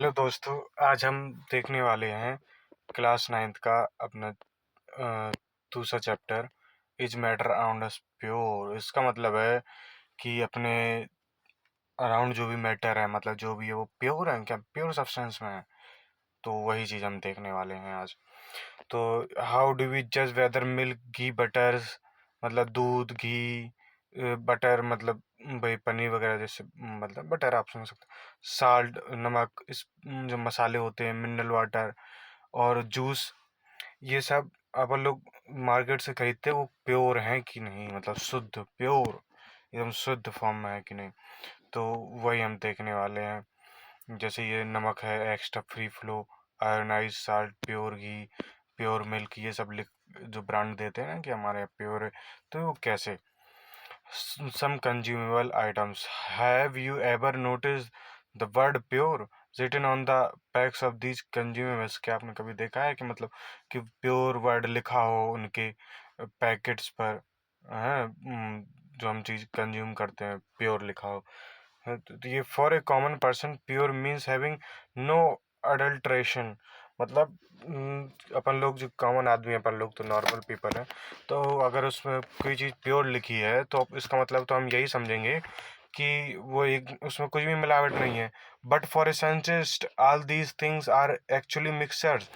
Hello दोस्तों, आज हम देखने वाले हैं क्लास 9th का अपना दूसरा chapter is matter around us pure. इसका मतलब है कि अपने अराउंड जो भी मैटर है, मतलब जो भी है वो प्योर है क्या, प्योर सब्सटेंस में है। तो वही चीज़ हम देखने वाले हैं आज। तो हाउ डू वी जज वेदर मिल्क घी बटर, मतलब दूध घी, बटर मतलब भाई पनीर वगैरह जैसे, मतलब बटर आप समझ सकते हो। साल्ट नमक, इस जो मसाले होते हैं, मिनरल वाटर और जूस, ये सब अपन लोग मार्केट से खरीदते हैं, वो प्योर हैं कि नहीं, मतलब शुद्ध प्योर एकदम शुद्ध फॉर्म में है कि नहीं। तो वही हम देखने वाले हैं। जैसे ये नमक है, extra free flow, ionise salt, pure ghee, pure milk, ये सब लिख जो ब्रांड देते हैं ना कि हमारे प्योर है। तो वो कैसे some consumable items. Have you ever noticed the word pure written on the packs of these consumables? क्या आपने कभी देखा है कि मतलब कि प्योर वर्ड लिखा हो उनके पैकेट्स पर, हैं, जो हम चीज़ कंज्यूम करते हैं प्योर लिखा हो। तो ये for a common person pure means having no adulteration, मतलब अपन लोग जो कॉमन आदमी हैं, अपन लोग तो नॉर्मल पीपल हैं, तो अगर उसमें कोई चीज़ प्योर लिखी है तो इसका मतलब तो हम यही समझेंगे कि वो एक उसमें कुछ भी मिलावट नहीं है। But for a scientist all these things are actually mixtures.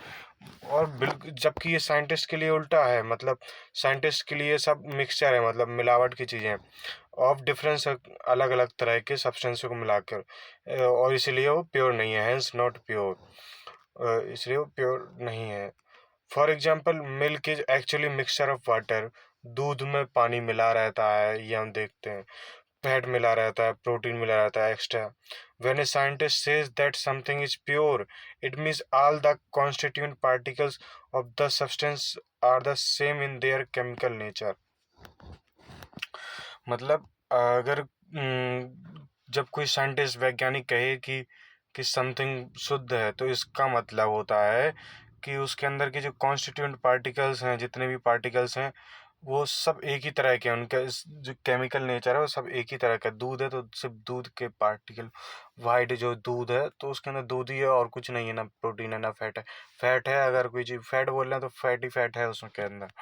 और बिल्कुल, जबकि ये साइंटिस्ट के लिए उल्टा है, मतलब साइंटिस्ट के लिए सब मिक्सचर है, मतलब मिलावट की चीज़ें ऑफ डिफरेंस, अलग अलग तरह के सब्सटेंस को मिलाकर, और इसलिए वो प्योर नहीं है, हेंस नॉट प्योर, इसलिए वो प्योर नहीं है। For example milk is actually mixture of water, दूध में पानी मिला रहता है, ये हम देखते हैं। फैट मिला रहता है, प्रोटीन मिला रहता है extra. When a scientist says that something is pure, it means all the constituent particles of the substance are the same in their chemical nature. मतलब अगर जब कोई साइंटिस्ट वैज्ञानिक कहे कि समथिंग शुद्ध है, तो इसका मतलब होता है कि उसके अंदर के जो कॉन्स्टिट्यूएंट पार्टिकल्स हैं, जितने भी पार्टिकल्स हैं, वो सब एक ही तरह के हैं। उनका जो केमिकल नेचर है वो सब एक ही तरह का। दूध है तो सिर्फ दूध के पार्टिकल, वाइट जो दूध है तो उसके अंदर दूध ही है और कुछ नहीं है, ना प्रोटीन है ना फैट है। फैट है, अगर कोई चीज़ फैट बोल रहे हैं तो फैट ही फैट है उसके अंदर।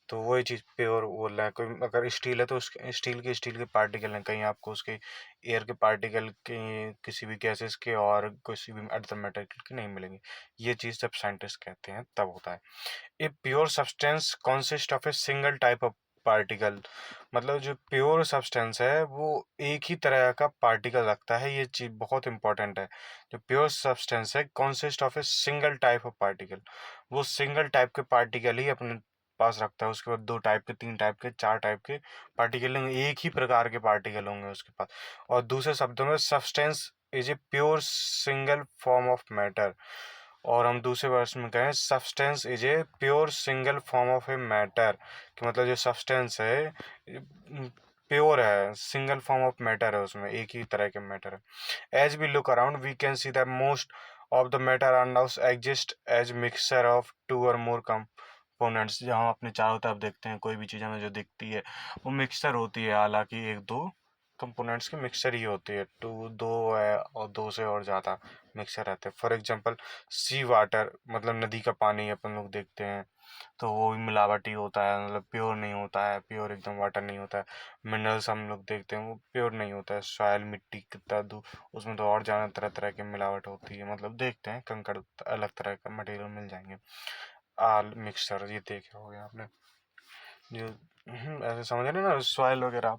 तो वही चीज़ प्योर बोल रहा है। कोई अगर स्टील है तो उस स्टील के पार्टिकल हैं, कहीं आपको उसके एयर के पार्टिकल के, किसी भी गैसेस के और किसी भी अदर मेटेरियल के नहीं मिलेंगे। ये चीज़ जब साइंटिस्ट कहते हैं तब होता है। ए pure substance consist of a single type of particle, मतलब जो प्योर सब्सटेंस है वो एक ही तरह का पार्टिकल रखता है। ये चीज़ बहुत इंपॉर्टेंट है। जो प्योर सब्सटेंस है consist of a single type of particle, वो सिंगल टाइप के पार्टिकल ही अपने पास रखता है। उसके बाद 2 टाइप के, 3 टाइप के, 4 टाइप के पार्टिकल होंगे, एक ही प्रकार के पार्टिकल होंगे उसके पास। और दूसरे शब्दों में substance is a pure single form of matter. और हम दूसरे वर्ष में कहें substance is a pure single form of a matter, कि मतलब जो सब्सटेंस है प्योर है, सिंगल फॉर्म ऑफ मैटर है, उसमें एक ही तरह के मैटर है। As we look around we can see that most of the matter around us exist as mixture of two or more components. जहाँ हम अपने चारों तरफ देखते हैं, कोई भी चीज़ हमें जो दिखती है वो मिक्सचर होती है, हालांकि एक दो कंपोनेंट्स की मिक्सचर ही होती है। टू दो है और दो से और ज़्यादा मिक्सचर रहते हैं। फॉर एग्जांपल सी वाटर, मतलब नदी का पानी अपन लोग देखते हैं तो वो भी मिलावटी होता है, मतलब प्योर नहीं होता है, प्योर एकदम वाटर नहीं होता है। मिनरल्स हम लोग देखते हैं वो प्योर नहीं होता है। सॉयल मिट्टी कितना दूर, उसमें तो और ज़्यादा तरह तरह की मिलावट होती है, मतलब देखते हैं कंकड़ अलग तरह का मटेरियल मिल जाएंगे। आल मिक्सचर ये देखे होगे आपने, जो ऐसे समझ रहे ना सॉयल वगैरह,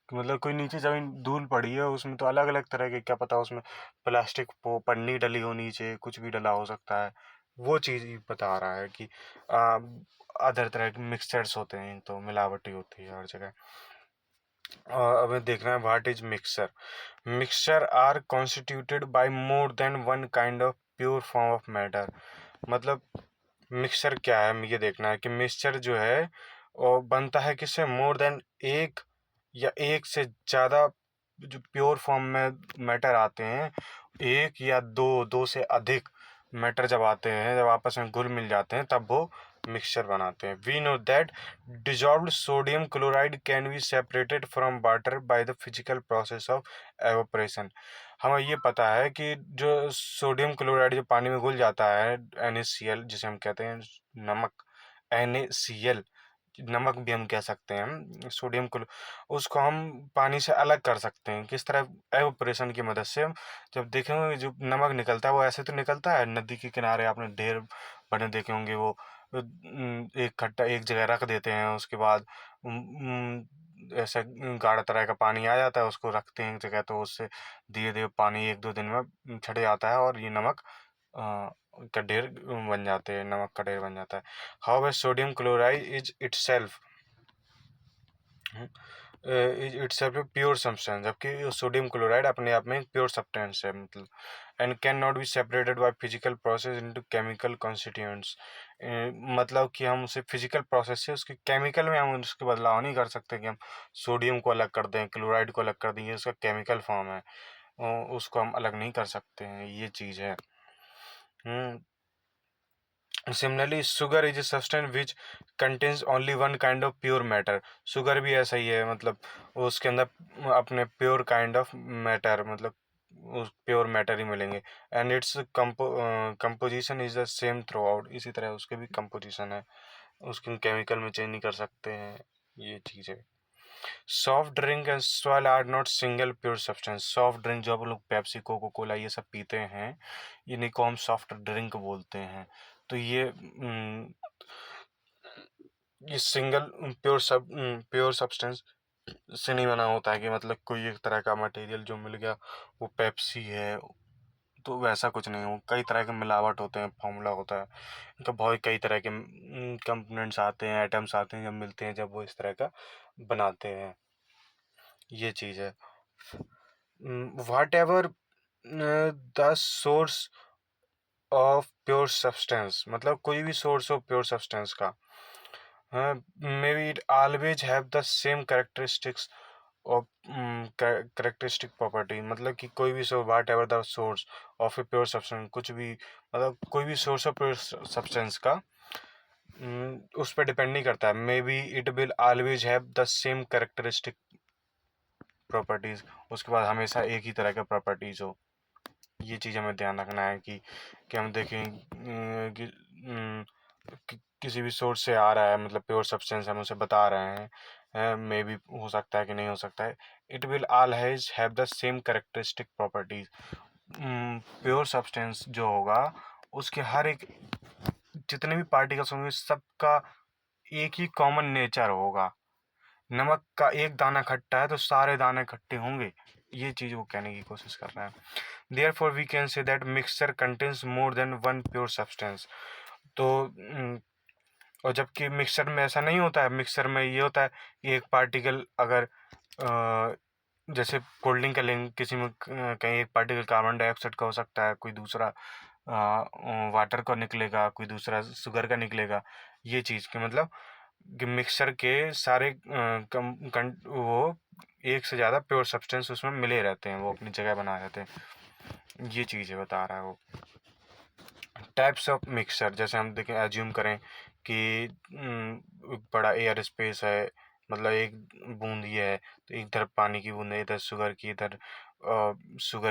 कि मतलब कोई नीचे जमीन धूल पड़ी है उसमें तो अलग अलग तरह के, क्या पता उसमें प्लास्टिक पन्नी डली हो, नीचे कुछ भी डला हो सकता है। वो चीज़ ही बता रहा है कि अदर तरह के मिक्सचर्स होते हैं, तो मिलावटी होती है हर जगह। और हमें देखना है what is mixture. Mixture are constituted by more than one kind of pure form of matter. मतलब मिक्सचर क्या है, हमें ये देखना है कि मिक्सचर जो है वो बनता है किससे, मोर देन एक या एक से ज़्यादा जो प्योर फॉर्म में मैटर आते हैं, एक या दो, दो से अधिक मैटर जब आते हैं, जब आपस में घुल मिल जाते हैं, तब वो मिक्सचर बनाते हैं। We know that dissolved sodium chloride can be separated from water by the physical process of evaporation। हमें ये पता है कि जो सोडियम क्लोराइड जो पानी में घुल जाता है, NaCl जिसे हम कहते हैं नमक, NaCl नमक भी हम कह सकते हैं, सोडियम क्लो उसको हम पानी से अलग कर सकते हैं। किस तरह? एवोपरेशन की मदद से। जब देखेंगे जो नमक निकलता है वो ऐसे तो निकलता है, नदी के किनारे आपने ढेर बने देखे होंगे, वो एक खट्टा एक जगह रख देते हैं, उसके बाद ऐसा गाढ़ा तरह का पानी आ जाता है, उसको रखते हैं एक जगह, तो उससे धीरे धीरे पानी 1-2 दिन में छट जाता है और ये नमक का ढेर बन जाते हैं, नमक का ढेर बन जाता है। How sodium chloride is itself is itself A pure substance, जबकि सोडियम क्लोराइड अपने आप में एक प्योर सब्सटेंस है, मतलब and can not be separated by physical process into chemical constituents. मतलब कि हम उसे फिजिकल प्रोसेस से उसके केमिकल में हम उसके बदलाव नहीं कर सकते कि हम सोडियम को अलग कर दें, क्लोराइड को अलग कर दें, ये उसका केमिकल फॉर्म है, उसको हम अलग नहीं कर सकते हैं, ये चीज़ है। Similarly, sugar is a substance which contains only one kind of pure matter। Sugar भी ऐसा ही है, मतलब उसके अंदर अपने प्योर काइंड ऑफ मैटर, मतलब उस प्योर मैटर ही मिलेंगे। And its composition is the same through out. इसी तरह उसके भी कंपोजिशन है, उसके केमिकल में चेंज नहीं कर सकते हैं, ये चीज़ है। Soft drink and soil are not single pure substance. Soft drink जो आप लोग पेप्सी, कोको कोला ये सब पीते हैं, इन्हीं को हम सॉफ्ट ड्रिंक बोलते हैं। तो ये सिंगल प्योर सब्सटेंस से नहीं बना होता है कि मतलब कोई एक तरह का मटेरियल जो मिल गया वो पेप्सी है, तो वैसा कुछ नहीं हो। कई तरह के मिलावट होते हैं, फॉर्मूला होता है इनका, बहुत कई तरह के कंपोनेंट्स आते हैं, आइटम्स आते हैं, जब मिलते हैं जब वो इस तरह का बनाते हैं, ये चीज़ है। Whatever the source of pure substance, मतलब कोई भी सोर्स हो प्योर सब्सटेंस का, maybe it always have the same characteristics of characteristic property. मतलब कि कोई भी whatever the source of a pure substance, कुछ भी मतलब कोई भी सोर्स ऑफ प्योर सब्सटेंस का उस पर डिपेंड नहीं करता है। May be it will always have the same characteristic properties, उसके बाद हमेशा एक ही तरह का प्रॉपर्टीज हो। ये चीज़ हमें ध्यान रखना है कि हम देखें किसी भी सोर्स से आ रहा है, मतलब प्योर सब्सटेंस हम उसे बता रहे हैं, मे बी हो सकता है कि नहीं हो सकता है। It will always have the same characteristic properties. Pure substance जो होगा उसके हर एक जितने भी पार्टिकल्स होंगे सबका एक ही कॉमन नेचर होगा। नमक का एक दाना खट्टा है तो सारे दाने खट्टे होंगे, ये चीज़ वो कहने की कोशिश कर रहा है। Therefore we can say that mixture contains more than one pure substance। तो और जबकि मिक्सचर में ऐसा नहीं होता है। मिक्सचर में ये होता है कि एक पार्टिकल अगर जैसे कोल्ड ड्रिंक का लेंगे, किसी में कहीं एक पार्टिकल कार्बन डाइऑक्साइड का हो सकता है, कोई दूसरा वाटर का निकलेगा, कोई दूसरा शुगर का निकलेगा, ये चीज़ के मतलब कि मिक्सचर के सारे वो एक से ज़्यादा प्योर सब्सटेंस उसमें मिले रहते हैं, वो अपनी जगह बना रहते हैं, ये चीज़ें बता रहा है वो। टाइप्स ऑफ मिक्सचर, जैसे हम देखें एज्यूम करें कि बड़ा एयर स्पेस है, मतलब एक बूंद ये है, तो इधर पानी की बूंद है, इधर शुगर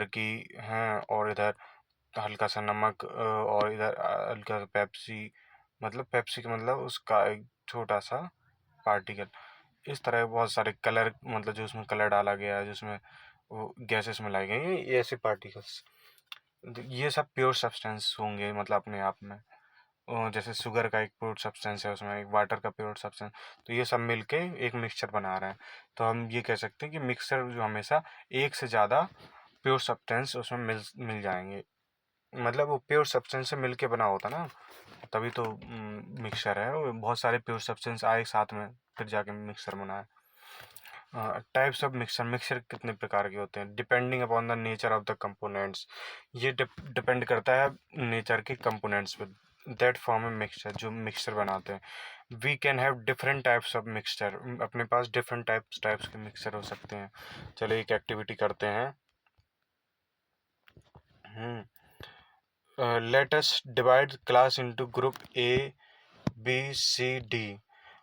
की हैं, और इधर हल्का सा नमक, और इधर हल्का सा पेप्सी, मतलब पेप्सी का मतलब उसका एक छोटा सा पार्टिकल। इस तरह बहुत सारे कलर, मतलब जो उसमें कलर डाला गया है, जिसमें वो गैसेस मिलाई गई हैं, ये ऐसे पार्टिकल्स, ये सब प्योर सब्सटेंस होंगे, मतलब अपने आप में। जैसे शुगर का एक प्योर सब्सटेंस है, उसमें एक वाटर का प्योर सब्सटेंस, तो ये सब मिलके एक मिक्सचर बना रहे हैं। तो हम ये कह सकते हैं कि मिक्सचर जो हमेशा एक से ज़्यादा प्योर सब्सटेंस उसमें मिल जाएंगे, मतलब वो प्योर सब्सटेंस से मिलके बना होता ना, तभी तो मिक्सचर है। वो बहुत सारे प्योर सब्सटेंस आए साथ में फिर जाके मिक्सचर बना है। टाइप्स ऑफ मिक्सचर, मिक्सचर कितने प्रकार के होते हैं? Depending upon the nature of the components, ये डिपेंड करता है नेचर के कंपोनेंट्स पे, दैट फॉर्म ए मिक्सचर, जो मिक्सचर बनाते हैं। We can have different types of mixture, अपने पास डिफरेंट टाइप्स के मिक्सचर हो सकते हैं। चलो एक एक्टिविटी करते हैं। Let us divide class into group A, B C D.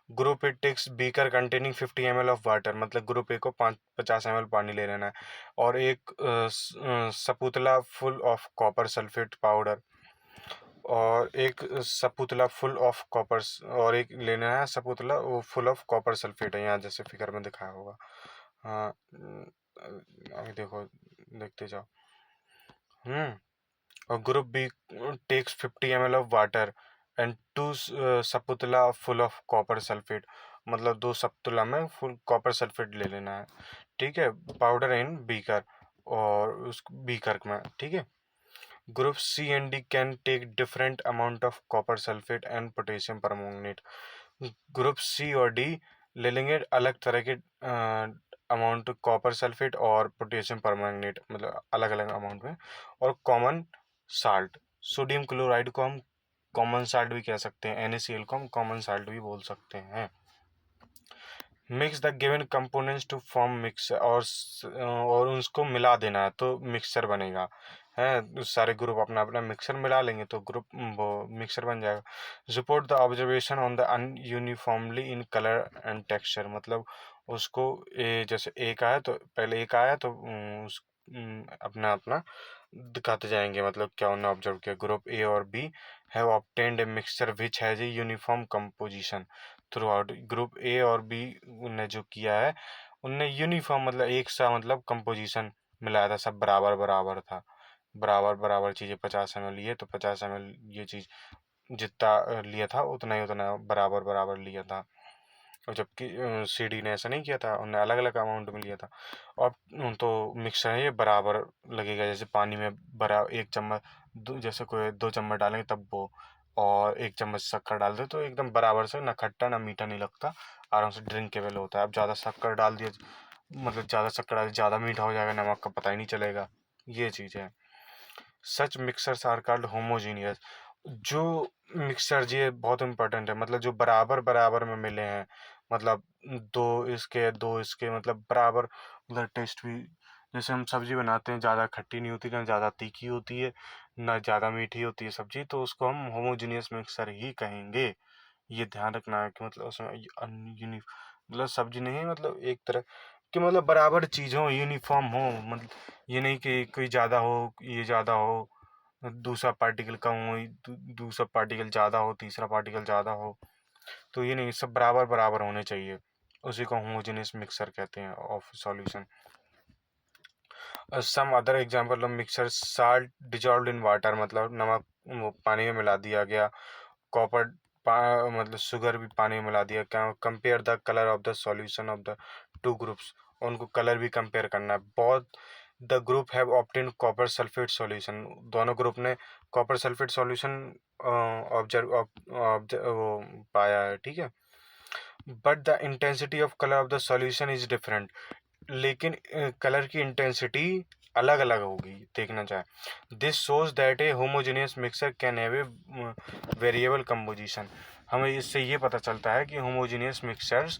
Group A takes beaker containing 50 ml of water, मतलब ग्रुप ए को 50 ml पानी ले लेना है, और एक spatula full of copper sulphate powder, और एक सपुतला फुल ऑफ कॉपर, और एक लेना है सपुतला वो फुल ऑफ कॉपर सल्फेट है, यहाँ जैसे फिगर में दिखाया होगा। हाँ, अभी देखो, देखते जाओ। और group B takes 50 ml of water and 2 spatula full of copper sulphate, मतलब 2 सपुतला में फुल कॉपर सल्फेट ले लेना है, ठीक है, पाउडर इन बीकर, और उस बीकर में, ठीक है। Group C and D can take different amount of copper sulphate and potassium permanganate. Group C और डी ले लेंगे अलग तरह के अमाउंट कॉपर सल्फेट और पोटेशियम परमैंगनेट, मतलब अलग अलग अमाउंट में, और कॉमन साल्ट। सोडियम क्लोराइड को हम कॉमन साल्ट भी कह सकते हैं, NaCl को हम कॉमन साल्ट भी बोल सकते हैं। Mix the given components to form mix, और उसको मिला देना है तो मिक्सचर बनेगा, है, सारे ग्रुप अपना अपना मिक्सर मिला लेंगे तो ग्रुप वो मिक्सर बन जाएगा। Report the observation on the ununiformly in colour and texture, मतलब उसको जैसे एक आया तो पहले एक आया तो अपना अपना दिखाते जाएंगे, मतलब क्या उन्होंने ऑब्जर्व किया। ग्रुप ए और B have obtained a mixture which has a uniform composition throughout. Group A और बी ने जो किया है, उनने यूनिफॉर्म मतलब एक सा मतलब कंपोजिशन मिलाया था, सब बराबर बराबर था, बराबर बराबर चीज़ें 50 ml लिए तो 50 ml ये चीज़ जितना लिया था उतना बराबर बराबर लिया था। और जबकि CD ने ऐसा नहीं किया था, उन्होंने अलग अलग अमाउंट में लिया था। और तो मिक्सर है ये बराबर लगेगा, जैसे पानी में बरा 1 चम्मच जैसे कोई 2 चम्मच डालेंगे तब वो, और 1 चम्मच शक्कर डाल दे तो एकदम बराबर से, ना खट्टा ना मीठा नहीं लगता, आराम से ड्रिंकेबल होता है। अब ज़्यादा शक्कर डाल दिया, मतलब ज़्यादा शक्कर डाल ज़्यादा मीठा हो जाएगा, नमक का पता ही नहीं चलेगा, ये चीज़ है। Such mixtures are called homogeneous. जो मिक्सर जी बहुत इंपॉर्टेंट है, मतलब जो बराबर बराबर में मिले हैं, मतलब दो इसके मतलब बराबर, मतलब टेस्ट भी, जैसे हम सब्जी बनाते हैं, ज़्यादा खट्टी नहीं होती ना ज़्यादा तीखी होती है, ना ज़्यादा मीठी होती है सब्जी, तो उसको हम होमोजीनियस मिक्सर ही कहेंगे। ये ध्यान रखना है कि मतलब उसमें यूनि मतलब सब्जी नहीं, मतलब एक तरह कि मतलब बराबर चीज़ हो, यूनिफॉर्म हो, मतलब ये नहीं कि कोई ज़्यादा हो, ये ज़्यादा हो, दूसरा पार्टिकल कम हो, दूसरा पार्टिकल ज़्यादा हो, तीसरा पार्टिकल ज़्यादा हो, तो ये नहीं, सब बराबर बराबर होने चाहिए, उसी को होमोजेनियस मिक्सर कहते हैं of solution. Some other example of mixer, salt dissolved in water, मतलब नमक वो पानी में मिला दिया गया, कॉपर मतलब शुगर भी पानी में मिला दिया। Compare the colour of the solution of the two groups, उनको कलर भी कंपेयर करना है। बहुत the group have obtain copper sulphate solution, दोनों ग्रुप ने कॉपर सल्फेट सॉल्यूशन ऑब्जर्व पाया है, ठीक है। But the intensity of colour of the solution is different, लेकिन कलर की इंटेंसिटी अलग अलग होगी, देखना चाहे। This shows that A homogeneous mixer can have a variable composition, हमें इससे ये पता चलता है कि होमोजेनियस मिक्सर्स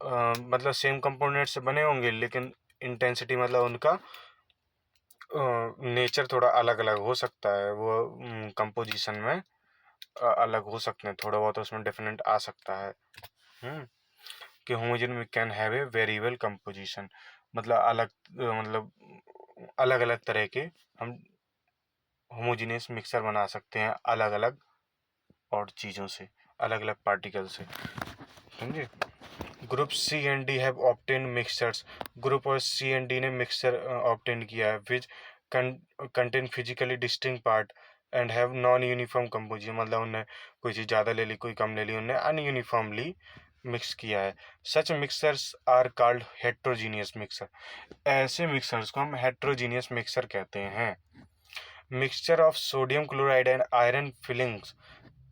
मतलब सेम कंपोनेंट से बने होंगे, लेकिन इंटेंसिटी मतलब उनका नेचर थोड़ा अलग अलग हो सकता है, वो कंपोजिशन में अलग हो सकते हैं, थोड़ा बहुत उसमें डिफरेंट आ सकता है। कि homogeneous can have a variable composition, मतलब मतलब अलग अलग तरह के हम होमोजेनियस मिक्सर बना सकते हैं, अलग अलग और चीज़ों से, अलग अलग पार्टिकल से, समझे। Group C and D have obtain mixtures, group और सी एंड डी ने मिक्सचर ऑब्टेन किया है which contain physically distinct part and have non uniform composition, मतलब उन्हें कोई चीज़ ज़्यादा ले ली कोई कम ले ली, उन्हें अनयूनिफॉर्मली मिक्स किया है। Such mixtures are called heterogeneous mixture, ऐसे मिक्सर्स को हम हेट्रोजीनियस मिक्सर कहते हैं। Mixture of sodium chloride and iron filings,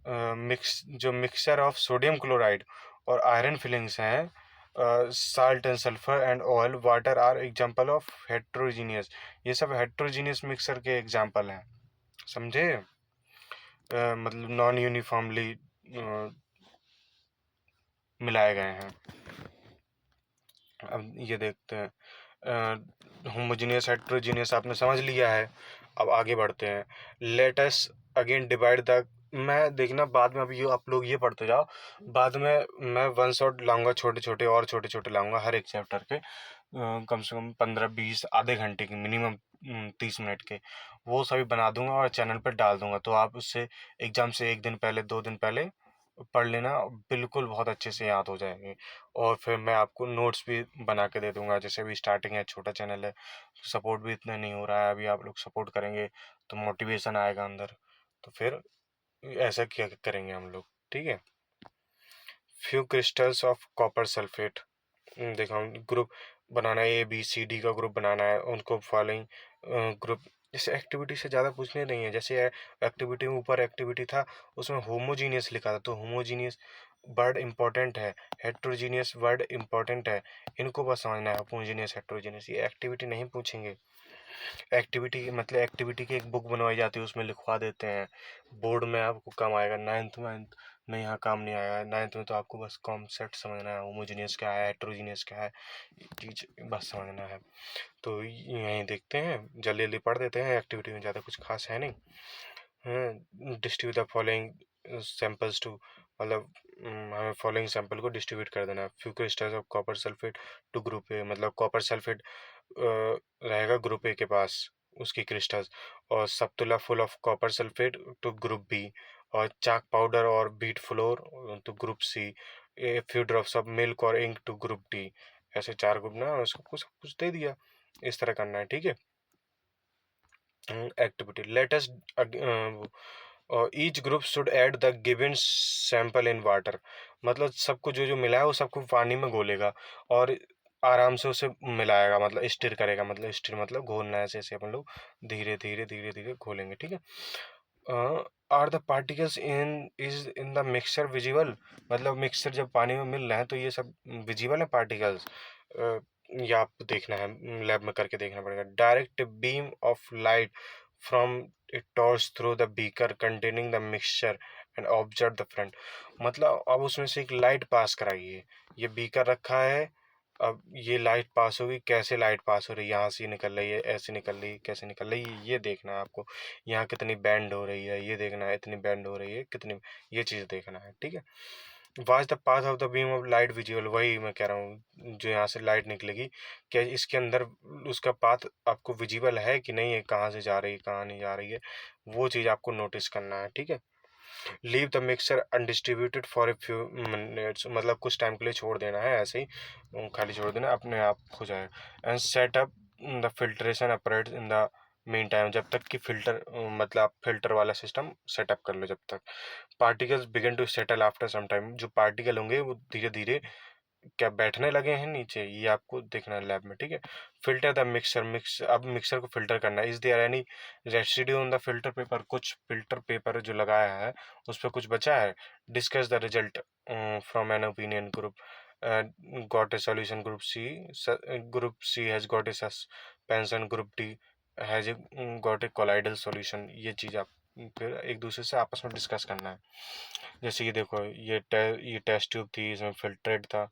जो मिक्सचर ऑफ सोडियम क्लोराइड और आयरन फिलिंग्स हैं, salt and sulphur and oil water are example of heterogeneous, ये सब हेट्रोजीनियस मिक्सर के एग्जाम्पल हैं, समझे। मतलब नॉन यूनिफॉर्मली मिलाए गए हैं। अब ये देखते हैं, होमोजीनियस हेट्रोजीनियस आपने समझ लिया है, अब आगे बढ़ते हैं। Let us again divide the मैं देखना बाद में, अभी आप लोग ये पढ़ते जाओ, बाद में मैं वन शॉट लाऊंगा, छोटे छोटे और छोटे छोटे लाऊंगा हर एक चैप्टर के, कम से कम 15-20 आधे घंटे की मिनिमम, 30 मिनट के, वो सभी बना दूंगा और चैनल पर डाल दूंगा। तो आप उससे एग्जाम से एक दिन पहले, 2 दिन पहले पढ़ लेना, बिल्कुल बहुत अच्छे से याद हो जाएंगे। और फिर मैं आपको नोट्स भी बना के दे दूंगा। जैसे अभी स्टार्टिंग है, छोटा चैनल है, सपोर्ट भी इतना नहीं हो रहा है, अभी आप लोग सपोर्ट करेंगे तो मोटिवेशन आएगा अंदर, तो फिर ऐसा क्या करेंगे हम लोग, ठीक है। Few crystals of copper sulphate, देखो ग्रुप बनाना है, ABCD का ग्रुप बनाना है, उनको फॉलोइंग ग्रुप, जैसे एक्टिविटी से ज़्यादा पूछने नहीं है। जैसे एक्टिविटी में ऊपर एक्टिविटी था, उसमें होमोजीनियस लिखा था, तो होमोजीनियस वर्ड इंपॉर्टेंट है, हेट्रोजीनियस वर्ड इंपॉर्टेंट है, इनको बस समझना है। होमोजीनियस, हेट्रोजीनियस, ये एक्टिविटी नहीं पूछेंगे। एक्टिविटी मतलब एक्टिविटी की एक बुक बनवाई जाती है, उसमें लिखवा देते हैं, बोर्ड में आपको काम आएगा। नाइन्थ में यहाँ काम नहीं आएगा। नाइन्थ में तो आपको बस कॉन्सेप्ट समझना है, होमोजीनियस क्या है, हेट्रोजीनियस क्या है, ये चीज बस समझना है। तो यहीं देखते हैं, जल्दी जल्दी पढ़ देते हैं, एक्टिविटी में ज़्यादा कुछ खास है नहीं। Distribute the following samples to, मतलब हमें फॉलोइंग सैंपल को डिस्ट्रीब्यूट कर देना है। Few crystals of copper sulphate to group A, मतलब कॉपर सल्फेट रहेगा ग्रुप ए के पास, उसकी क्रिस्टल्स, और spatula full of copper sulphate to group B, और चाक पाउडर और wheat flour to group C, a few drops of milk और ink to group D. ऐसे 4 ग्रुप ना, उसको सब कुछ दे दिया, इस तरह करना है, ठीक है। Activity latest, each group should add the given sample in water, मतलब सबको जो जो मिला है वो सबको पानी में घोलेगा और आराम से उसे मिलाएगा, मतलब स्टिर करेगा, मतलब स्टिर मतलब घोलना है, ऐसे ऐसे अपन लोग धीरे धीरे धीरे धीरे घोलेंगे, ठीक है। Are the particles in the mixture visible, मतलब मिक्सचर जब पानी में मिल रहे हैं तो ये सब विजिबल है पार्टिकल्स, ये आपको देखना है, लैब में करके देखना पड़ेगा। Direct beam of light from a torch through the beaker containing the mixture and observe the front, मतलब अब उसमें से एक लाइट पास कराइए। ये बीकर रखा है, अब ये लाइट पास होगी, कैसे लाइट पास हो रही है, यहाँ से निकल रही है, ऐसे निकल रही है, कैसे निकल रही है, ये देखना है आपको। यहाँ कितनी बैंड हो रही है, ये देखना है, इतनी बैंड हो रही है कितनी, ये चीज़ देखना है, ठीक है। Watch the path of the beam of light visual, वही मैं कह रहा हूँ, जो यहाँ से लाइट निकलेगी, क्या इसके अंदर उसका पाथ आपको विजिबल है कि नहीं है, कहाँ से जा रही है, कहाँ नहीं जा रही है, वो चीज़ आपको नोटिस करना है, ठीक है। Leave the mixer undistributed for a few minutes, मतलब कुछ टाइम के लिए छोड़ देना है, ऐसे ही खाली छोड़ देना, अपने आप हो जाएगा। And set up the filtration operates in the mean time, जब तक कि फिल्टर, मतलब आप फिल्टर वाला सिस्टम सेटअप कर लो जब तक। Particles begin to settle after some time, जो पार्टिकल होंगे वो धीरे धीरे क्या बैठने लगे हैं नीचे, ये आपको देखना है लैब में, ठीक है। फिल्टर द मिक्सर, अब मिक्सर को फिल्टर करना है। Is there any residue on the filter paper, कुछ फिल्टर पेपर जो लगाया है उस पर कुछ बचा है। Discuss the result from an opinion group got a solution, group C has got a suspension, group D has got a colloidal solution. ये चीज़ आप फिर एक दूसरे से आपस में डिस्कस करना है। जैसे कि देखो, ये टेस्ट ट्यूब थी, इसमें फिल्ट्रेट था,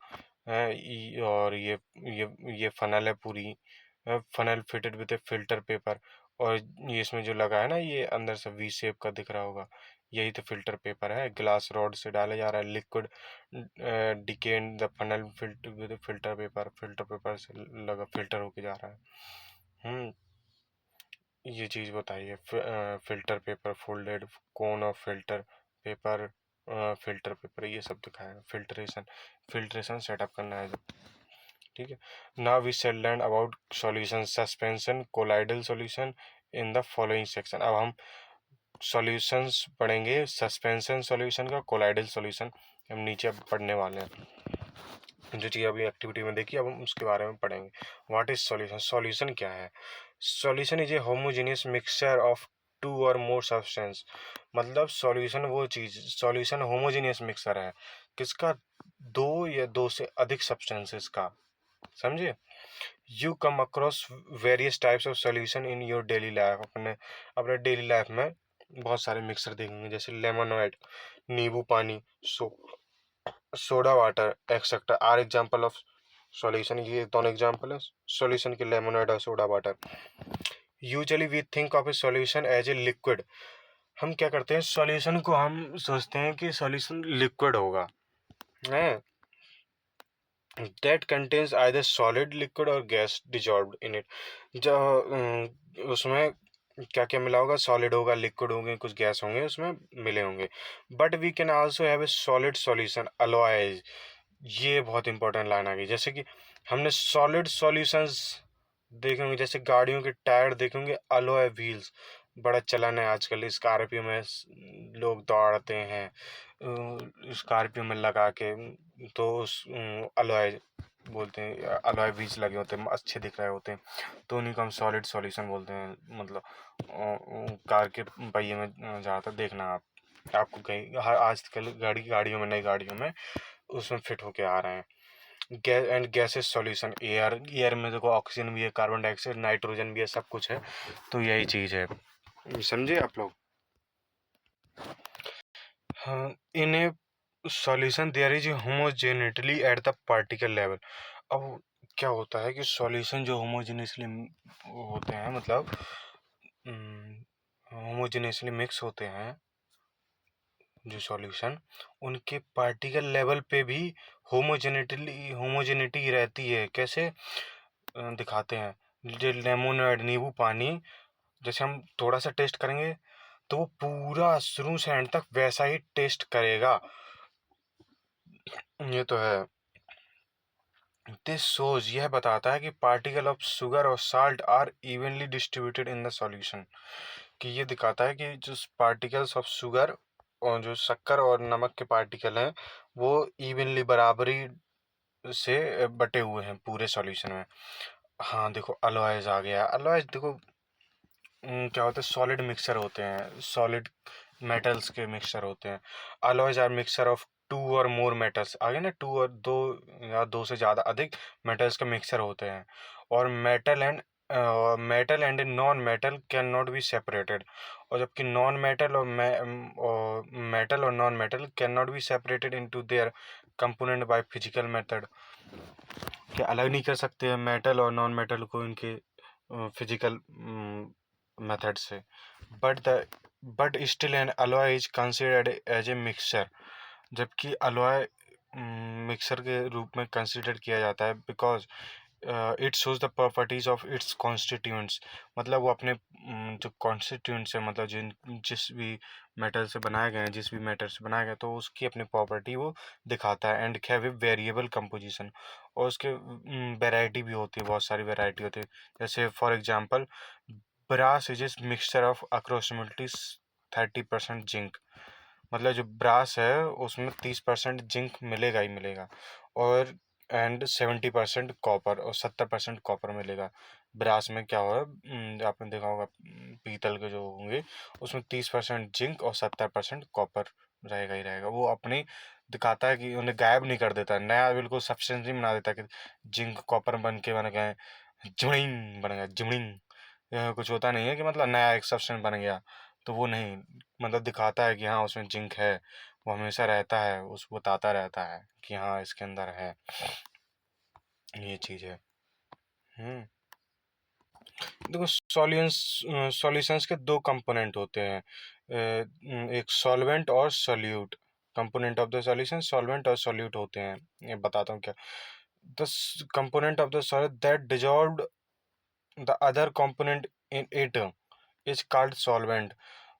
और ये फनल है पूरी, funnel fitted with A filter paper, और ये इसमें जो लगा है ना, ये अंदर से वी शेप का दिख रहा होगा, यही तो फिल्टर पेपर है। ग्लास रॉड से डाला जा रहा है liquid, decant the funnel filter with filter paper से लगा फिल्टर होके जा रहा है। ये चीज़ बताइए। Filter paper, folded cone of filter paper, filter paper, ये सब दिखाएगा। फिल्ट्रेशन सेटअप करना है जब, ठीक है। Now we shall learn about solution suspension colloidal solution in the following section. अब हम सॉल्यूशंस पढ़ेंगे, सस्पेंशन सॉल्यूशन का, कोलाइडल सॉल्यूशन हम नीचे अब पढ़ने वाले हैं। जो चीज़ अभी एक्टिविटी में देखी, अब हम उसके बारे में पढ़ेंगे। व्हाट इज सॉल्यूशन, सॉल्यूशन क्या है। Solution is a homogeneous mixture of two or more substance, मतलब सॉल्यूशन वो चीज़, सॉल्यूशन होमोजेनियस मिक्सचर है किसका, दो या दो से अधिक सब्सटेंसेस का, समझे। You come across various types of solution in your daily life, अपने अपने डेली लाइफ में बहुत सारे मिक्सर देखेंगे, जैसे लेमोनेड, नींबू पानी, soda water etcetera are example of solution. ये दोनों एग्जाम्पल है सॉल्यूशन के, लेमोनेड और soda water. Usually we think of a solution as a liquid, हम क्या करते हैं, सॉल्यूशन को हम सोचते हैं कि सॉल्यूशन लिक्विड होगा, है, that contains either solid liquid or gas dissolved in it। जो उसमें क्या क्या मिला होगा, सॉलिड होगा, लिक्विड होंगे, कुछ गैस होंगे उसमें मिले होंगे। But we can also have a solid solution alloys. ये बहुत इंपॉर्टेंट लाइन आ गई। जैसे कि हमने सॉलिड सॉल्यूशंस देखे होंगे, जैसे गाड़ियों के टायर देखेंगे, अलॉय व्हील्स बड़ा चलन है आजकल। स्कॉर्पियो में लोग दौड़ते हैं स्कॉर्पियो में लगा के, तो उस अलॉय बोलते हैं, अलॉय व्हील्स लगे होते हैं, अच्छे दिख रहे होते हैं, तो उन्हीं को हम सॉलिड सॉल्यूशन बोलते हैं। मतलब कार के पहिए में ज़्यादातर देखना आप, आपको कहीं आजकल गाड़ियों में, नई गाड़ियों में उसमें फिट होके आ रहे हैं। Gas and gases solution, air में देखो ऑक्सीजन भी है, कार्बन डाइऑक्साइड, नाइट्रोजन भी है, सब कुछ है। तो यही चीज़ है, समझे आप लोग। हाँ, in a solution there is homogeneity at the particle level. अब क्या होता है कि सॉल्यूशन जो होमोजेनियसली होते हैं, मतलब होमोजेनियसली मिक्स होते हैं जो सॉल्यूशन, उनके पार्टिकल लेवल पे भी होमोजेनिटी रहती है। कैसे दिखाते हैं, जो लेमोनेड नींबू पानी, जैसे हम थोड़ा सा टेस्ट करेंगे तो वो पूरा शुरू से एंड तक वैसा ही टेस्ट करेगा। ये तो है। दिस शोज, यह बताता है कि पार्टिकल ऑफ शुगर और salt are evenly distributed in the solution. कि ये दिखाता है कि जो पार्टिकल्स ऑफ शुगर और जो शक्कर और नमक के पार्टिकल हैं, वो इवनली बराबरी से बटे हुए हैं पूरे सॉल्यूशन में। हाँ देखो, अलॉयज आ गया। अलॉयज देखो क्या होता है, सॉलिड मिक्सचर होते हैं, सॉलिड मेटल्स के मिक्सचर होते हैं। Alloys are mixture of two or more metals, आगे ना, टू और दो या दो से ज़्यादा अधिक मेटल्स का मिक्सचर होते हैं। और metal and non metal can not be separated. और जबकि नॉन मेटल और मेटल और non metal can not be separated into their component by physical method. क्या अलग नहीं कर सकते हैं मेटल और नॉन मेटल को इनके फिजिकल मेथड से। But the but still an alloy is considered as a mixture. जबकि अलॉय मिक्सर के रूप में कंसिडर किया जाता है, because it shows the properties of its constituents. मतलब वो अपने जो कॉन्स्टिट्यूएंट्स है, मतलब जिस भी मेटल से बनाए गए हैं, जिस भी मेटल से बनाया गया, तो उसकी अपनी प्रॉपर्टी वो दिखाता है। And have a variable composition, और उसके वैरायटी भी होती है, बहुत सारी वैरायटी होती है। जैसे for example, brass is is mixture of approximately 30% zinc. मतलब जो ब्रास है उसमें 30% जिंक मिलेगा ही मिलेगा, और एंड 70% कॉपर, और 70% कॉपर मिलेगा। ब्रास में क्या होगा, आपने देखा होगा पीतल के जो होंगे, उसमें 30% जिंक और 70% कॉपर रहेगा ही रहेगा। वो अपनी दिखाता है कि उन्हें गायब नहीं कर देता, नया बिल्कुल सब्सटेंस नहीं बना देता कि जिंक कॉपर बन गए, जुड़िंग बन गया, जुड़िंग। कुछ होता नहीं है कि मतलब नया एक सब्सटेंस बन गया, तो वो नहीं, मतलब दिखाता है कि हाँ उसमें जिंक है, वो हमेशा रहता है, उस बताता रहता है कि हाँ इसके अंदर है। ये चीज़ है। हम्म देखो, सॉल्यूशंस के दो कंपोनेंट होते हैं, एक सॉल्वेंट और solute. Component of the solution solvent और सॉल्यूट होते हैं। ये बताता हूँ क्या। The component of the solute that dissolved the other component in it is called solvent.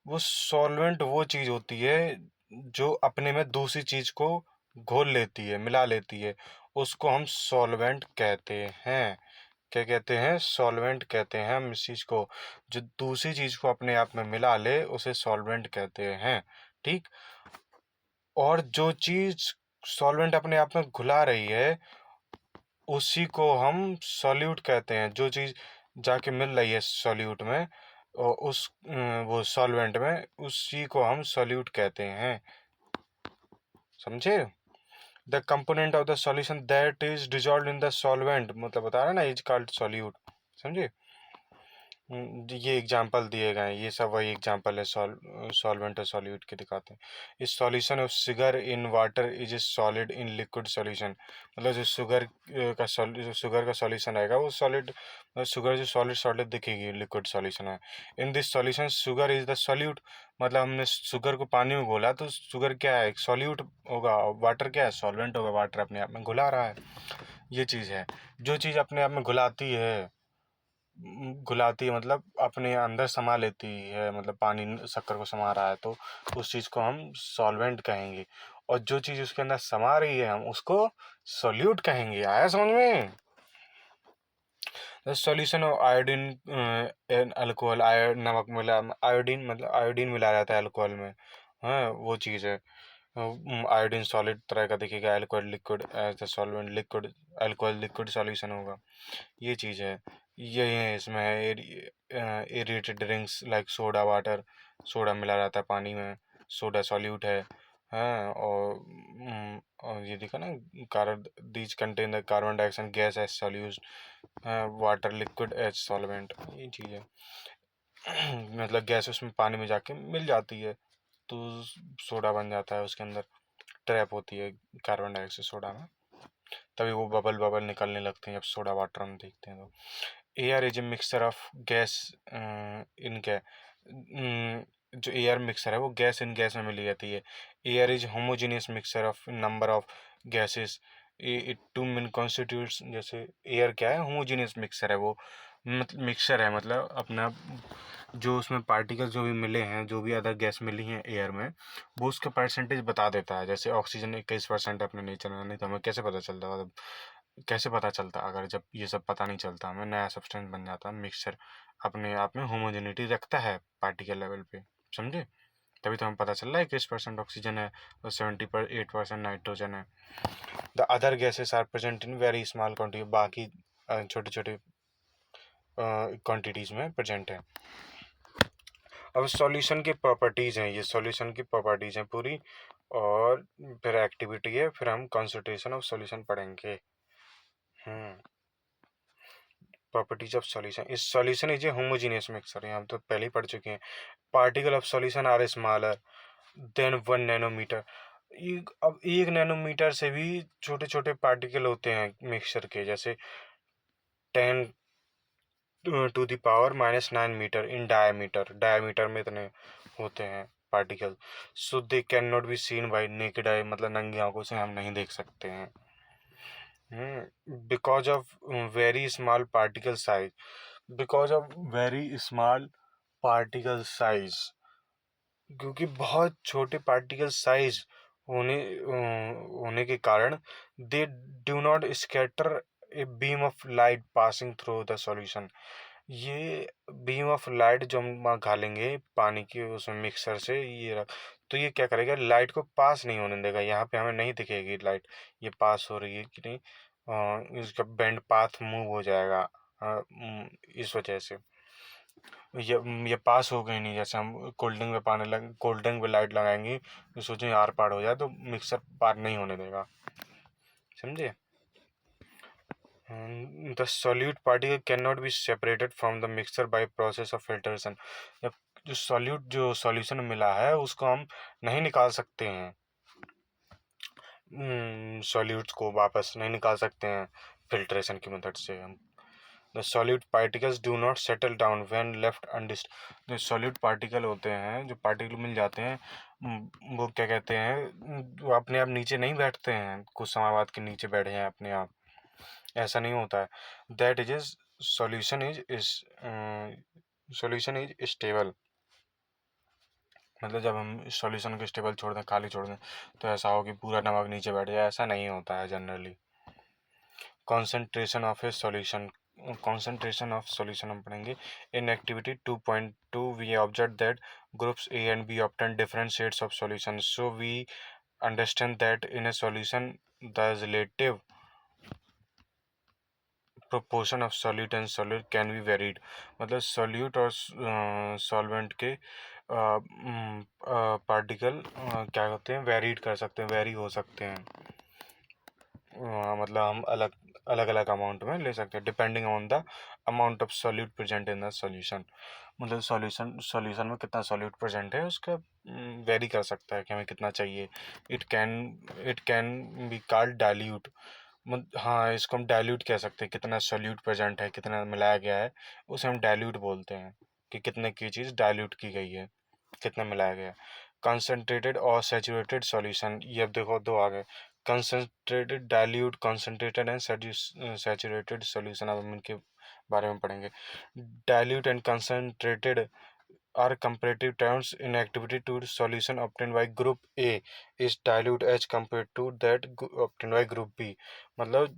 वो सॉल्वेंट वो चीज़ होती है जो अपने में दूसरी चीज़ को घोल लेती है, मिला लेती है, उसको हम सॉल्वेंट कहते हैं। क्या कहते हैं, सॉल्वेंट कहते हैं हम इस चीज़ को। जो दूसरी चीज़ को अपने आप में मिला ले उसे सॉल्वेंट कहते हैं, ठीक। और जो चीज़ सॉल्वेंट अपने आप में घुला रही है उसी को हम सॉल्यूट कहते हैं। जो चीज़ जाके मिल रही है सॉल्यूट में, और वो सॉल्वेंट में, उसी को हम सॉल्यूट कहते हैं, समझे। The component of the solution that is dissolve in the solvent, मतलब बता रहा ना, इज कॉल्ड सॉल्यूट, समझे। ये एग्जांपल दिए गए हैं, ये सब वही एग्जांपल है सॉल्वेंट और सॉल्यूट के दिखाते हैं। इस solution of sugar in water is a solid in liquid solution. मतलब जो शुगर का सॉल्यूशन रहेगा वो सॉलिड, शुगर जो सॉलिड दिखेगी लिक्विड सॉल्यूशन में। In this solution sugar is the solute. मतलब हमने शुगर को पानी में घोला तो शुगर क्या है, एक सॉल्यूट होगा, वाटर क्या है, सॉल्वेंट होगा, वाटर अपने आप में घुला रहा है। ये चीज़ है, जो चीज़ अपने आप में घुलाती है, घुलाती है मतलब अपने अंदर समा लेती है, मतलब पानी शक्कर को समा रहा है तो उस चीज़ को हम सॉल्वेंट कहेंगे। और जो चीज़ उसके अंदर समा रही है हम उसको सॉल्यूट कहेंगे। आया समझ में? Solution of iodine an alcohol, नमक मिला, आयोडीन मतलब आयोडीन मिला रहता है अल्कोहल में। हाँ वो चीज़ है। आयोडीन सॉलिड तरह का दिखेगा, alcohol liquid as the solvent, liquid alcohol liquid solution होगा। ये चीज़ है, ये है इसमें है aerated drinks like soda water, soda मिला रहता है पानी में, सोडा सॉल्यूट है। हाँ और ये देखा ना, carbon these contain the carbon dioxide gas as solute, water liquid as solvent. ये चीज़ है। मतलब गैस उसमें पानी में जाके मिल जाती है तो सोडा बन जाता है, उसके अंदर ट्रैप होती है कार्बन डाइऑक्साइड सोडा में, तभी वो बबल बबल निकलने लगते हैं जब सोडा वाटर हम देखते हैं तो। Air is a mixture of gas in gas, जो एयर मिक्सर है वो गैस इन गैस में मिली जाती है। Air is homogeneous mixture of number of gases, it two main constitutes. जैसे एयर क्या है, होमोजीनियस मिक्सर है वो, मतलब मिक्सर है, मतलब अपना जो उसमें पार्टिकल जो भी मिले हैं, जो भी अदर गैस मिली हैं एयर में, वो उसका परसेंटेज बता देता है। जैसे ऑक्सीजन 21% अपने नेचर में, नहीं तो हमें कैसे पता चलता, मतलब कैसे पता चलता अगर जब ये सब पता नहीं चलता, हमें नया सब्सटेंस बन जाता। मिक्सचर अपने आप में होमोजेनिटी रखता है पार्टिकल लेवल पे, समझे? तभी तो हमें पता चल रहा है 21% ऑक्सीजन है और 78% नाइट्रोजन है। The other gases are present in very small quantity, बाकी छोटे छोटे क्वान्टिटीज में प्रेजेंट है। अब सॉल्यूशन की प्रॉपर्टीज़ हैं, ये सॉल्यूशन की प्रॉपर्टीज़ हैं पूरी, और फिर एक्टिविटी है, फिर हम कंसंट्रेशन ऑफ सॉल्यूशन पढ़ेंगे। प्रॉपर्टीज ऑफ सॉल्यूशन, इस solution is a homogeneous mixture, हम तो पहले ही पढ़ चुके हैं। Particle of solution are smaller than 1 nanometer. अब 1 नैनोमीटर से भी छोटे छोटे पार्टिकल होते हैं मिक्सचर के, जैसे 10⁻⁻⁹ इन डायमीटर, डायमीटर में इतने होते हैं particle. So they can not be seen by naked eye, मतलब नंगी आंखों से हम नहीं देख सकते हैं। Because of very small particle size, because of very small particle size, क्योंकि बहुत छोटे पार्टिकल साइज होने के कारण they do not scatter a beam of light passing through the solution. ये बीम ऑफ लाइट जो हम वहाँ घालेंगे पानी के उसमें मिक्सर से, तो ये क्या करेगा, लाइट को पास नहीं होने देगा। यहाँ पे हमें नहीं दिखेगी लाइट ये पास हो रही है कि नहीं, इसका बेंड पाथ मूव हो जाएगा। इस वजह से ये पास हो गई नहीं। जैसे हम कोल्ड ड्रिंक में कोल्ड ड्रिंक में लाइट लगाएंगे तो सोचें आर पार हो जाए, तो मिक्सर पार नहीं होने देगा, समझे? The solute particle can not be separated from the mixer bye process of filtration. जब जो सॉल्यूशन मिला है उसको हम नहीं निकाल सकते हैं, सॉल्यूट्स को वापस नहीं निकाल सकते हैं फिल्ट्रेशन की मदद से हम। The solute particles do not settle down when left undisturb. जो सॉल्यूट पार्टिकल होते हैं, जो पार्टिकल मिल जाते हैं, वो क्या कहते हैं, वो अपने आप नीचे नहीं बैठते हैं, कुछ समय बाद के नीचे बैठ जाए अपने आप, ऐसा नहीं होता है। That is solution is solution is stable. मतलब जब हम सॉल्यूशन को स्टेबल छोड़ दें, खाली छोड़ दें, तो ऐसा हो कि पूरा नमक नीचे बैठ जाए, ऐसा नहीं होता है generally. Concentration of a solution, concentration of solution हम पढ़ेंगे। In activity 2.2 we observe that groups A and B obtain different shades of solution, so we understand that in a solution the relative proportion of solute and solute can be varied. मतलब solute और solvent के particle क्या होते हैं, varied कर सकते हैं, very हो सकते हैं। मतलब हम अलग अलग अलग अमाउंट में ले सकते हैं depending on the amount of solute present in the solution. मतलब सॉल्यूशन में कितना सॉल्यूट प्रेजेंट है उसका वेरी कर सकता है कि हमें कितना चाहिए। It can be called dilute. हाँ, इसको हम डाइल्यूट कह सकते हैं, कितना सॉल्यूट प्रेजेंट है, कितना मिलाया गया है, उसे हम डाइल्यूट बोलते हैं कि कितने की चीज़ डाइल्यूट की गई है, कितना मिलाया गया है। कंसनट्रेटेड और सैचुरेटेड सॉल्यूशन, ये अब देखो दो आ गए, concentrated, dilute, concentrated and saturated solution. अब हम इनके बारे में पढ़ेंगे। Dilute and concentrated are comparative terms in activity to solution obtained by group A is dilute as compared to that obtained by group B। मतलब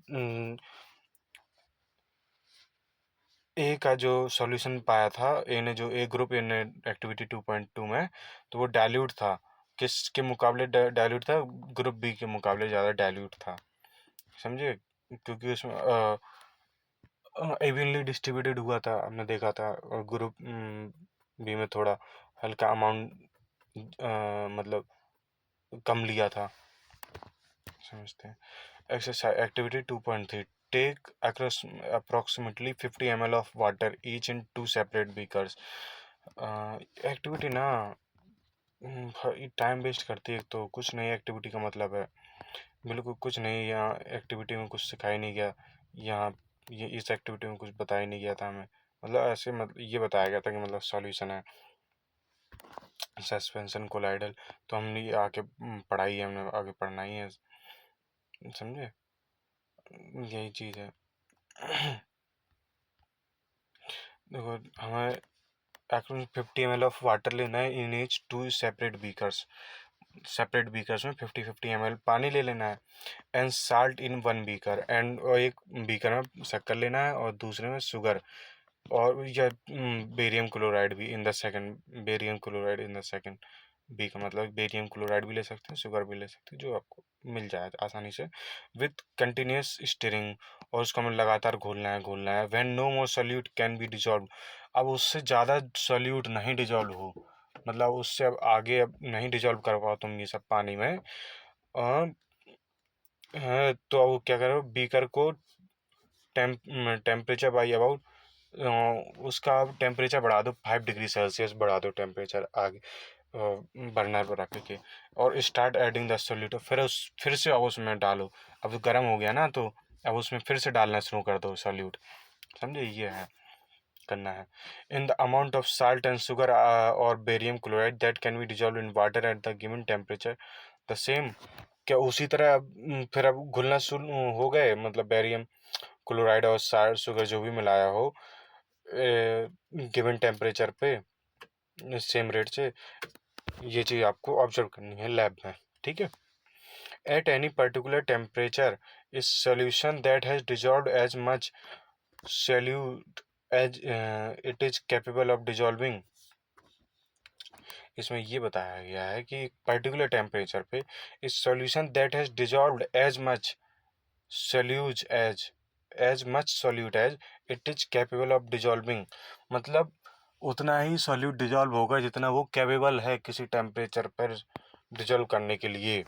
ए का जो सॉल्यूशन पाया था, ए ने जो ए ग्रुप ए ने एक्टिविटी 2.2 में, तो वो डाइल्यूट था। किसके मुकाबले डाइल्यूट था? ग्रुप बी के मुकाबले ज़्यादा डाइल्यूट था, समझे? क्योंकि उसमें इवनली डिस्ट्रीब्यूटेड हुआ था, हमने देखा था। और ग्रुप बी में थोड़ा हल्का अमाउंट मतलब कम लिया था, समझते हैं। Exercise activity 2.3, take approximately 50 ml of water each in 2 separate beakers. Activity ना टाइम वेस्ट करती है, तो कुछ नहीं एक्टिविटी का मतलब है, बिल्कुल कुछ नहीं। यहाँ एक्टिविटी में कुछ सिखाया नहीं गया, यहाँ ये इस एक्टिविटी में कुछ बताया नहीं गया था हमें। मतलब ऐसे मतलब ये बताया गया था कि मतलब सॉल्यूशन है सस्पेंशन कोलाइडल, तो हमने ये आके पढ़ाई है, हमने आगे पढ़ना ही है, समझे? यही चीज़ है। देखो हमें 50 ml ऑफ वाटर लेना है in each 2 separate beakers. Separate beakers में 50 ml पानी ले लेना है। And salt in 1 beaker, and और एक बीकर में शक्कर लेना है और दूसरे में शुगर, और या बेरियम क्लोराइड भी in the second, barium chloride in the second B का मतलब बेरियम क्लोराइड भी ले सकते हैं, शुगर भी ले सकते हैं, जो आपको मिल जाए आसानी से, विथ कंटिन्यूस स्टीरिंग। और उसको हमें लगातार घोलना है। When no more solute can be dissolve, अब उससे ज़्यादा सोल्यूट नहीं डिजॉल्व हो, मतलब उससे अब आगे अब नहीं डिजॉल्व कर पाओ तुम ये सब पानी में, तो अब क्या करो, बीकर को टेम्परेचर बाई अबाउट, उसका अब टेम्परेचर बढ़ा दो, 5 डिग्री सेल्सियस बढ़ा दो टेम्परेचर आगे बर्नर पर रख के, और स्टार्ट एडिंग द सोल्यूट। फिर से अब उसमें डालो, अब गर्म हो गया ना, तो अब उसमें फिर से डालना शुरू कर दो सोल्यूट, समझे? ये है करना है। In the amount of salt and sugar और barium chloride that can be dissolve in water at the given temperature the same. क्या उसी तरह फिर अब घुलना शुरू हो गए, मतलब बेरियम क्लोराइड और साल्ट शुगर जो भी मिलाया हो गिवन टेम्परेचर पे सेम रेट से, ये चीज़ आपको ऑब्जर्व करनी है लैब में, ठीक है? At any particular temperature is solution that has dissolve as much solute as it is capable of dissolving. इसमें ये बताया गया है कि एक पर्टिकुलर टेम्परेचर पे is solution that has dissolved as much solutes as much solute as it is capable of dissolving. मतलब उतना ही सोल्यूट डिजॉल्व होगा जितना वो कैपेबल है किसी टेम्परेचर पर डिजॉल्व करने के लिए,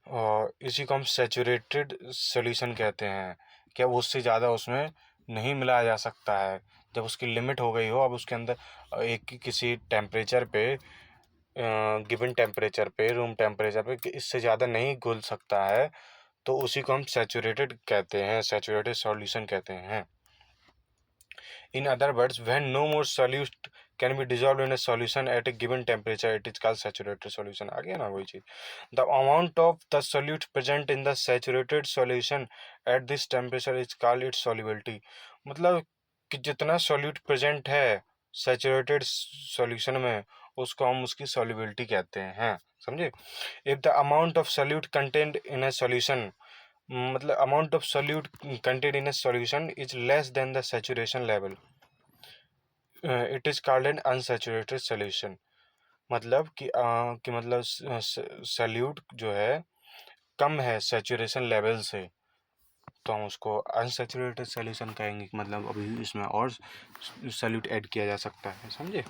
और इसी को हम सैचुरेटेड सोल्यूशन कहते हैं। क्या उससे ज़्यादा उसमें नहीं मिलाया जा सकता है, जब उसकी लिमिट हो गई हो, अब उसके अंदर एक किसी टेम्परेचर पे गिवन टेम्परेचर पे रूम टेम्परेचर पे कि इससे ज़्यादा नहीं घुल सकता है, तो उसी को हम सैचुरेटेड कहते हैं, सैचुरेटेड सॉल्यूशन कहते हैं। In other words, when no more solute can be dissolved in a solution at a given temperature, it is called saturated solution। आ गया ना वही चीज। The amount of the solute present in the saturated solution at this temperature is called its solubility। मतलब कि जितना solute present है saturated solution में, उसको हम उसकी solubility कहते हैं, समझे? If the amount of solute contained in a solution, मतलब amount of solute contained in a solution is less than the saturation level, it is called an unsaturated solution। मतलब कि मतलब सल्यूट जो है कम है सैचुरेशन लेवल से, तो हम उसको अनसैचुरेटेड सॉल्यूशन कहेंगे, मतलब अभी इसमें और सल्यूट ऐड किया जा सकता है, समझे?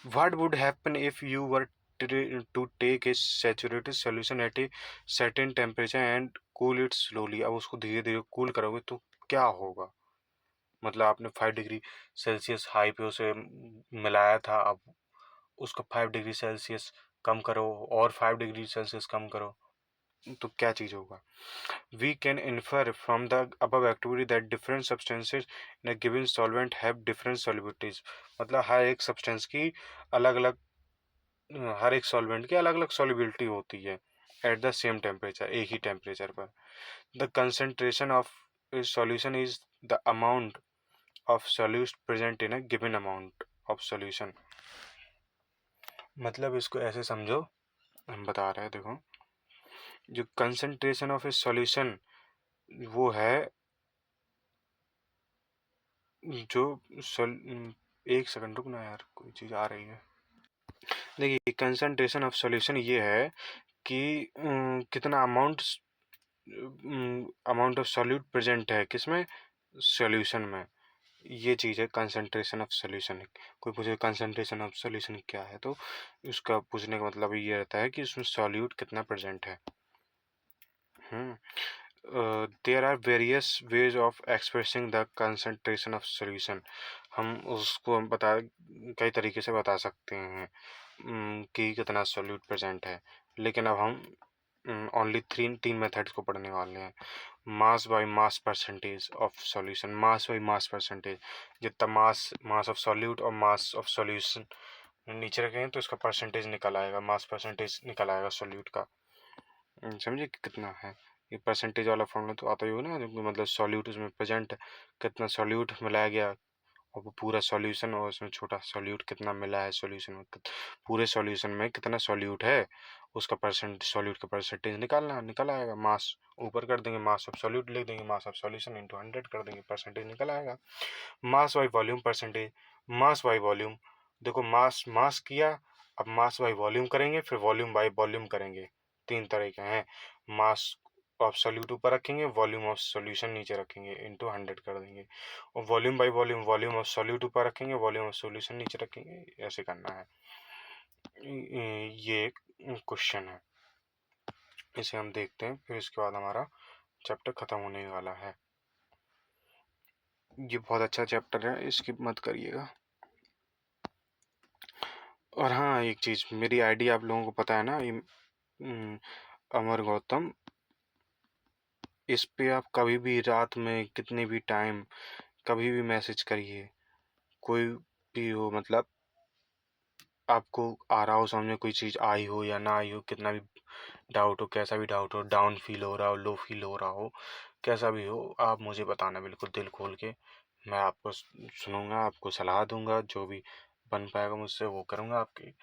What would happen if you were to take a saturated solution at a certain temperature and cool it slowly? अब उसको धीरे धीरे कूल करोगे तो क्या होगा। मतलब आपने 5 डिग्री सेल्सियस हाई पे उसे मिलाया था, अब उसको 5 डिग्री सेल्सियस कम करो और 5 डिग्री सेल्सियस कम करो, तो क्या चीज़ होगा। We can infer from the above activity that different substances in a given solvent have different solubilities। मतलब हर एक सब्सटेंस की अलग अलग, हर एक सॉल्वेंट की अलग अलग सॉल्युबिलिटी होती है एट द सेम टेम्परेचर, एक ही टेम्परेचर पर। The concentration of solution is the amount of solute present in a given amount of solution. मतलब इसको ऐसे समझो, हम बता रहे हैं, देखो जो कंसंट्रेशन ऑफ ए सॉल्यूशन वो है जो एक सेकंड रुकना यार, कोई चीज़ आ रही है। देखिए कंसंट्रेशन ऑफ सॉल्यूशन ये है कि कितना अमाउंट ऑफ सॉल्यूट प्रेजेंट है किसमें, सॉल्यूशन में। ये चीज़ है कंसंट्रेशन ऑफ सॉल्यूशन। कोई पूछे कंसंट्रेशन ऑफ सॉल्यूशन क्या है, तो उसका पूछने का मतलब ये रहता है कि उसमें सॉल्यूट कितना प्रेजेंट है। There are various ways of expressing the concentration of solution. हम उसको बता कई तरीके से बता सकते हैं कि कितना सॉल्यूट प्रेजेंट है, लेकिन अब हम ओनली तीन मेथड्स को पढ़ने वाले हैं। Mass by mass percentage of solution, mass by mass percentage, जितना मास ऑफ सॉल्यूट और मास ऑफ सॉल्यूशन नीचे रखेंगे तो इसका परसेंटेज निकल आएगा, मास परसेंटेज निकल आएगा सॉल्यूट का। समझे कि कितना है। ये परसेंटेज वाला फॉर्मूला तो आता ही होगा ना, मतलब सॉल्यूट उसमें प्रेजेंट, कितना सॉल्यूट मिलाया गया और वो पूरा सॉल्यूशन, और उसमें छोटा सॉल्यूट कितना मिला है सॉल्यूशन में, पूरे सॉल्यूशन में कितना सॉल्यूट है उसका सॉल्यूट का परसेंटेज निकल आएगा। मास ऊपर कर देंगे, मास ऑफ सॉल्यूट लिख देंगे, मास ऑफ सॉल्यूशन इंटू 100 कर देंगे, परसेंटेज निकल आएगा। Mass by volume percentage, mass by volume, देखो मास मास किया, अब मास बाई वॉल्यूम करेंगे, फिर वॉल्यूम बाई वॉल्यूम करेंगे। तीन तरह के हैं, मास ऑफ सॉल्यूट ऊपर रखेंगे, वॉल्यूम ऑफ सॉल्यूशन नीचे रखेंगे, इंटू 100 कर देंगे, और volume by volume, volume of solute ऊपर रखेंगे, वॉल्यूम ऑफ सॉल्यूशन नीचे रखेंगे, ऐसे करना है। ये एक क्वेश्चन है, इसे हम देखते हैं, फिर इसके बाद हमारा चैप्टर खत्म होने वाला है। ये बहुत अच्छा चैप्टर है, इसकी मत करिएगा। और हाँ एक चीज़, मेरी आईडी आप लोगों को पता है ना, अमर गौतम, इस पे आप कभी भी रात में कितने भी टाइम कभी भी मैसेज करिए, कोई भी हो, मतलब आपको आ रहा हो समझ में, कोई चीज़ आई हो या ना आई हो, कितना भी डाउट हो, कैसा भी डाउट हो, डाउन फील हो रहा हो, लो फील हो रहा हो, कैसा भी हो, आप मुझे बताना बिल्कुल दिल खोल के। मैं आपको सुनूंगा, आपको सलाह दूंगा, जो भी बन पाएगा मुझसे वो करूंगा आपकी।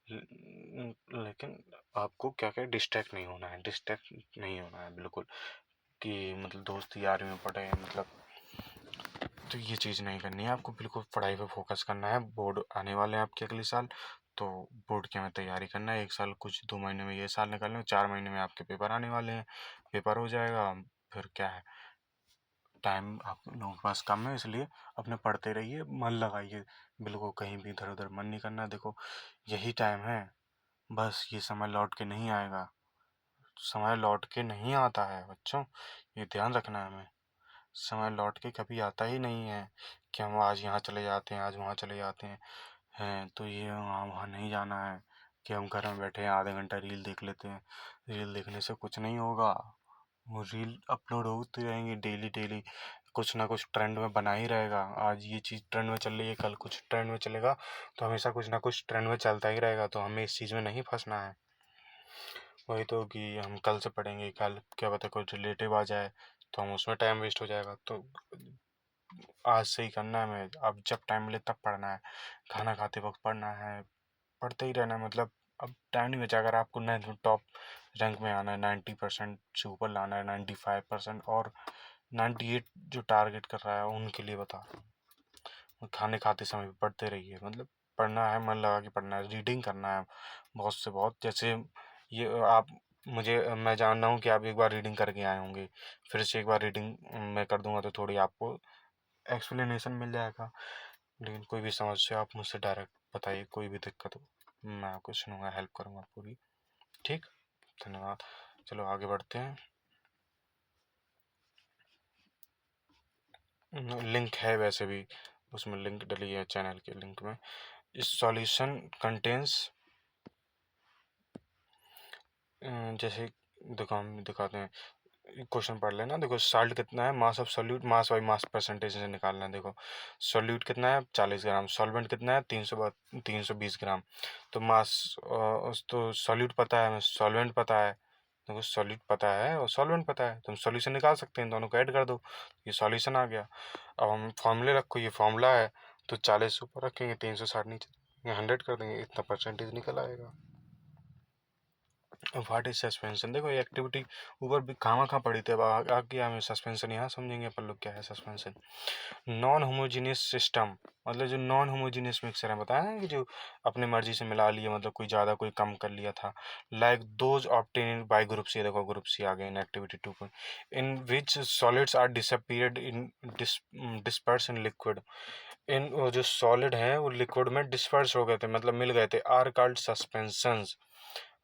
लेकिन आपको क्या क्या डिस्ट्रैक्ट नहीं होना है, डिस्ट्रैक्ट नहीं होना है बिल्कुल, कि मतलब दोस्त यारी में पड़े हैं, मतलब तो ये चीज़ नहीं करनी है आपको, बिल्कुल पढ़ाई पे फोकस करना है। बोर्ड आने वाले हैं आपके अगले साल, तो बोर्ड की हमें तैयारी करना है। एक साल कुछ 2 महीने में ये साल निकालने, 4 महीने में आपके पेपर आने वाले हैं, पेपर हो जाएगा, फिर क्या है, टाइम आप लोगों के पास कम है, इसलिए अपने पढ़ते रहिए, मन लगाइए, बिल्कुल कहीं भी इधर उधर मन नहीं करना। देखो यही टाइम है, बस ये समय लौट के नहीं आएगा, समय लौट के नहीं आता है बच्चों, ये ध्यान रखना है हमें। समय लौट के कभी आता ही नहीं है कि हम आज यहाँ चले जाते हैं, आज वहाँ चले जाते हैं तो ये वहाँ वहाँ नहीं जाना है कि हम घर में बैठे हैं आधे घंटा रील देख लेते हैं। रील देखने से कुछ नहीं होगा, वो रील अपलोड होती रहेंगी डेली डेली, कुछ ना कुछ ट्रेंड में बना ही रहेगा। आज ये चीज़ ट्रेंड में चल रही है, कल कुछ ट्रेंड में चलेगा, तो हमेशा कुछ ना कुछ ट्रेंड में चलता ही रहेगा, तो हमें इस चीज़ में नहीं फंसना है। वही तो कि हम कल से पढ़ेंगे, कल क्या पता कुछ रिलेटिव आ जाए तो हम उसमें टाइम वेस्ट हो जाएगा, तो आज से ही करना है हमें, अब जब टाइम मिले तब पढ़ना है, खाना खाते वक्त पढ़ना है, पढ़ते ही रहना है। मतलब अब टाइम नहीं बचा, अगर आपको टॉप रैंक में आना है, 90% से ऊपर लाना है, 95% और 98 जो टारगेट कर रहा है उनके लिए बता रहा हूँ, खाने खाते समय भी पढ़ते रहिए, मतलब पढ़ना है, मन लगा के पढ़ना है, रीडिंग करना है बहुत से बहुत। जैसे ये आप मुझे मैं जान रहा हूँ कि आप एक बार रीडिंग करके आए होंगे, फिर से एक बार रीडिंग मैं कर दूंगा तो थोड़ी आपको एक्सप्लेनेशन मिल जाएगा। लेकिन कोई भी समस्या आप मुझसे डायरेक्ट बताइए, कोई भी दिक्कत हो मैं आपको सुनूंगा, हेल्प करूंगा पूरी। ठीक, धन्यवाद। चलो आगे बढ़ते हैं। लिंक है वैसे भी, उसमें लिंक डली है चैनल के लिंक में। इस सॉल्यूशन कंटेंस, जैसे देखो हम दिखाते हैं, क्वेश्चन पढ़ लेना। देखो साल्ट कितना है, mass of solute, mass by mass percentage से निकालना है। देखो सॉल्यूट कितना है 40 ग्राम, सॉल्वेंट कितना है 320 ग्राम। तो मास, तो सॉल्यूट पता है, हमें सॉल्वेंट पता है। देखो सॉल्यूट पता है और सॉल्वेंट पता है, तो हम सॉल्यूशन निकाल सकते हैं, दोनों को ऐड कर दो, ये सॉल्यूशन आ गया। अब हम फॉर्मूले रखो, ये फॉर्मूला है, तो 40 ऊपर रखेंगे, 360 नीचे, 100 कर देंगे, इतना परसेंटेज निकल आएगा। व्हाट इज सस्पेंशन, देखो ये एक्टिविटी ऊपर भी कहाँ पड़ी थी, अब आगे हमें सस्पेंशन यहाँ समझेंगे अपन लोग क्या है सस्पेंशन। नॉन होमोजीनियस सिस्टम, मतलब जो नॉन होमोजीनियस मिक्सर है, बताया ना कि जो अपने मर्जी से मिला लिया, मतलब कोई ज़्यादा कोई कम कर लिया था। Like those obtain by group C, देखो ग्रुप सी आ गए in activity 2 in which solids are disappeared in disperse in liquid. इन वो जो सॉलिड हैं वो लिक्विड में डिस्पर्स हो गए थे, मतलब मिल गए थे, आर कॉल्ड सस्पेंशंस।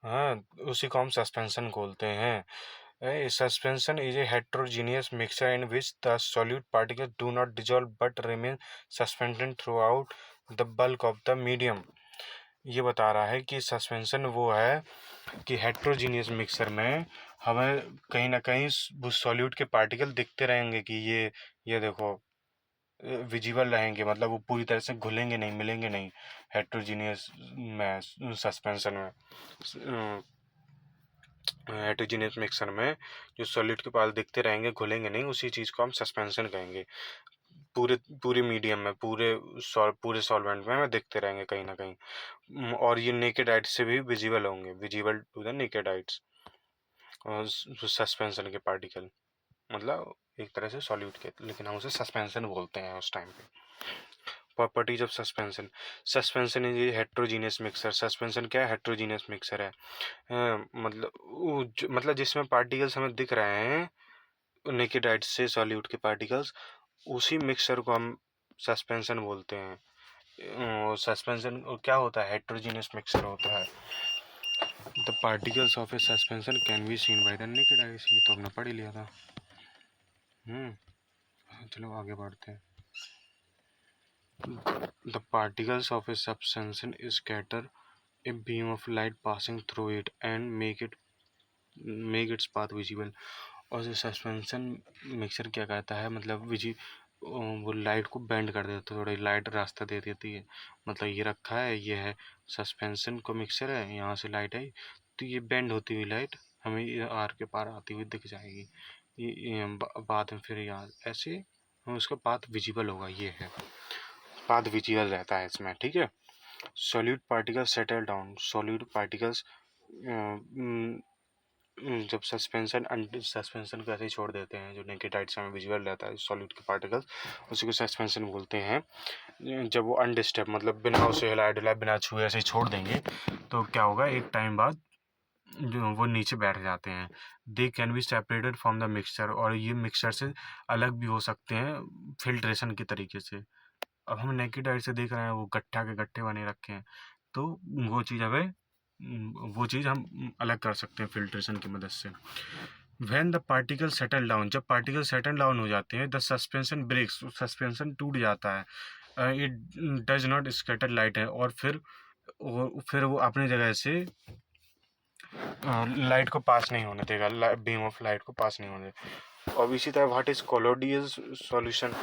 हाँ, उसी को हम सस्पेंशन बोलते हैं। Suspension is a heterogeneous mixture in which the solute particles do not dissolve but remain suspended through out the bulk of the medium. ये बता रहा है कि सस्पेंशन वो है कि हेट्रोजीनियस मिक्सर में हमें कहीं ना कहीं वो सॉल्यूट के पार्टिकल दिखते रहेंगे, कि ये देखो विजिबल रहेंगे, मतलब वो पूरी तरह से घुलेंगे नहीं, मिलेंगे नहीं हेट्रोजीनियस में, सस्पेंशन में, हेट्रोजीनियस मिक्सर में जो सॉलिड के पास दिखते रहेंगे, घुलेंगे नहीं, उसी चीज़ को हम सस्पेंशन कहेंगे। पूरे पूरे मीडियम में, पूरे सॉल्वेंट में हमें दिखते रहेंगे कहीं ना कहीं, और ये नेकेड आइट से भी विजिबल होंगे, visible to the naked eyes, suspension के पार्टिकल, मतलब एक तरह से सॉल्यूट के, लेकिन हम उसे सस्पेंशन बोलते हैं उस टाइम पे। Properties of suspension, suspension is heterogeneous mixer, suspension क्या है, हेट्रोजीनियस मिक्सर है। मतलब जिसमें पार्टिकल्स हमें दिख रहे हैं नेकेड आइट से, सॉल्यूट के पार्टिकल्स, उसी मिक्सर को हम सस्पेंशन बोलते हैं। सस्पेंशन क्या होता है, हेट्रोजीनियस मिक्सर होता है। The particles of A suspension can be seen by the naked eyes, ये तो हमने पढ़ ही लिया था। चलो आगे बढ़ते हैं। The particles of a suspension scatter a beam of light passing through it and make its path visible। और जो सस्पेंशन मिक्सर क्या कहता है, मतलब वो लाइट को बेंड कर देता है, थोड़ी लाइट रास्ता दे देती है। मतलब ये रखा है, ये है सस्पेंशन को मिक्सर है, यहाँ से लाइट आई तो ये बेंड होती हुई लाइट हमें ये आर के पार आती हुई दिख जाएगी। बाद में फिर यहाँ ऐसे हम उसका पाथ विजिबल होगा, ये है पाथ विजिबल रहता है इसमें, ठीक है। Solid particles settle down, solid particles जब सस्पेंशन को ऐसे ही छोड़ देते हैं, जो नेकेड आइट से हमें विजुअल रहता है सॉलिड के पार्टिकल्स, उसी को सस्पेंशन बोलते हैं। जब वो अनडिस्टर्ब, मतलब बिना उसे हिलाए डुलाए, बिना छुए ऐसे ही छोड़ देंगे, तो क्या होगा, एक टाइम बाद जो वो नीचे बैठ जाते हैं। They can be separated from the mixture, और ये मिक्सचर से अलग भी हो सकते हैं फिल्ट्रेशन के तरीके से। अब हम नेकेड आइट से देख रहे हैं, वो गट्ठा के गट्ठे बने रखे हैं, तो वो चीज़ हमें वो चीज़ हम अलग कर सकते हैं फिल्ट्रेशन की मदद से। When the particle settle down, जब पार्टिकल सेटल डाउन हो जाते हैं, द सस्पेंशन ब्रेक्स, सस्पेंशन टूट जाता है। It does not scatter light है, और फिर वो अपनी जगह से लाइट को पास नहीं होने देगा, बीम ऑफ लाइट को पास नहीं होने देगा। और इसी तरह what is colloidal solution,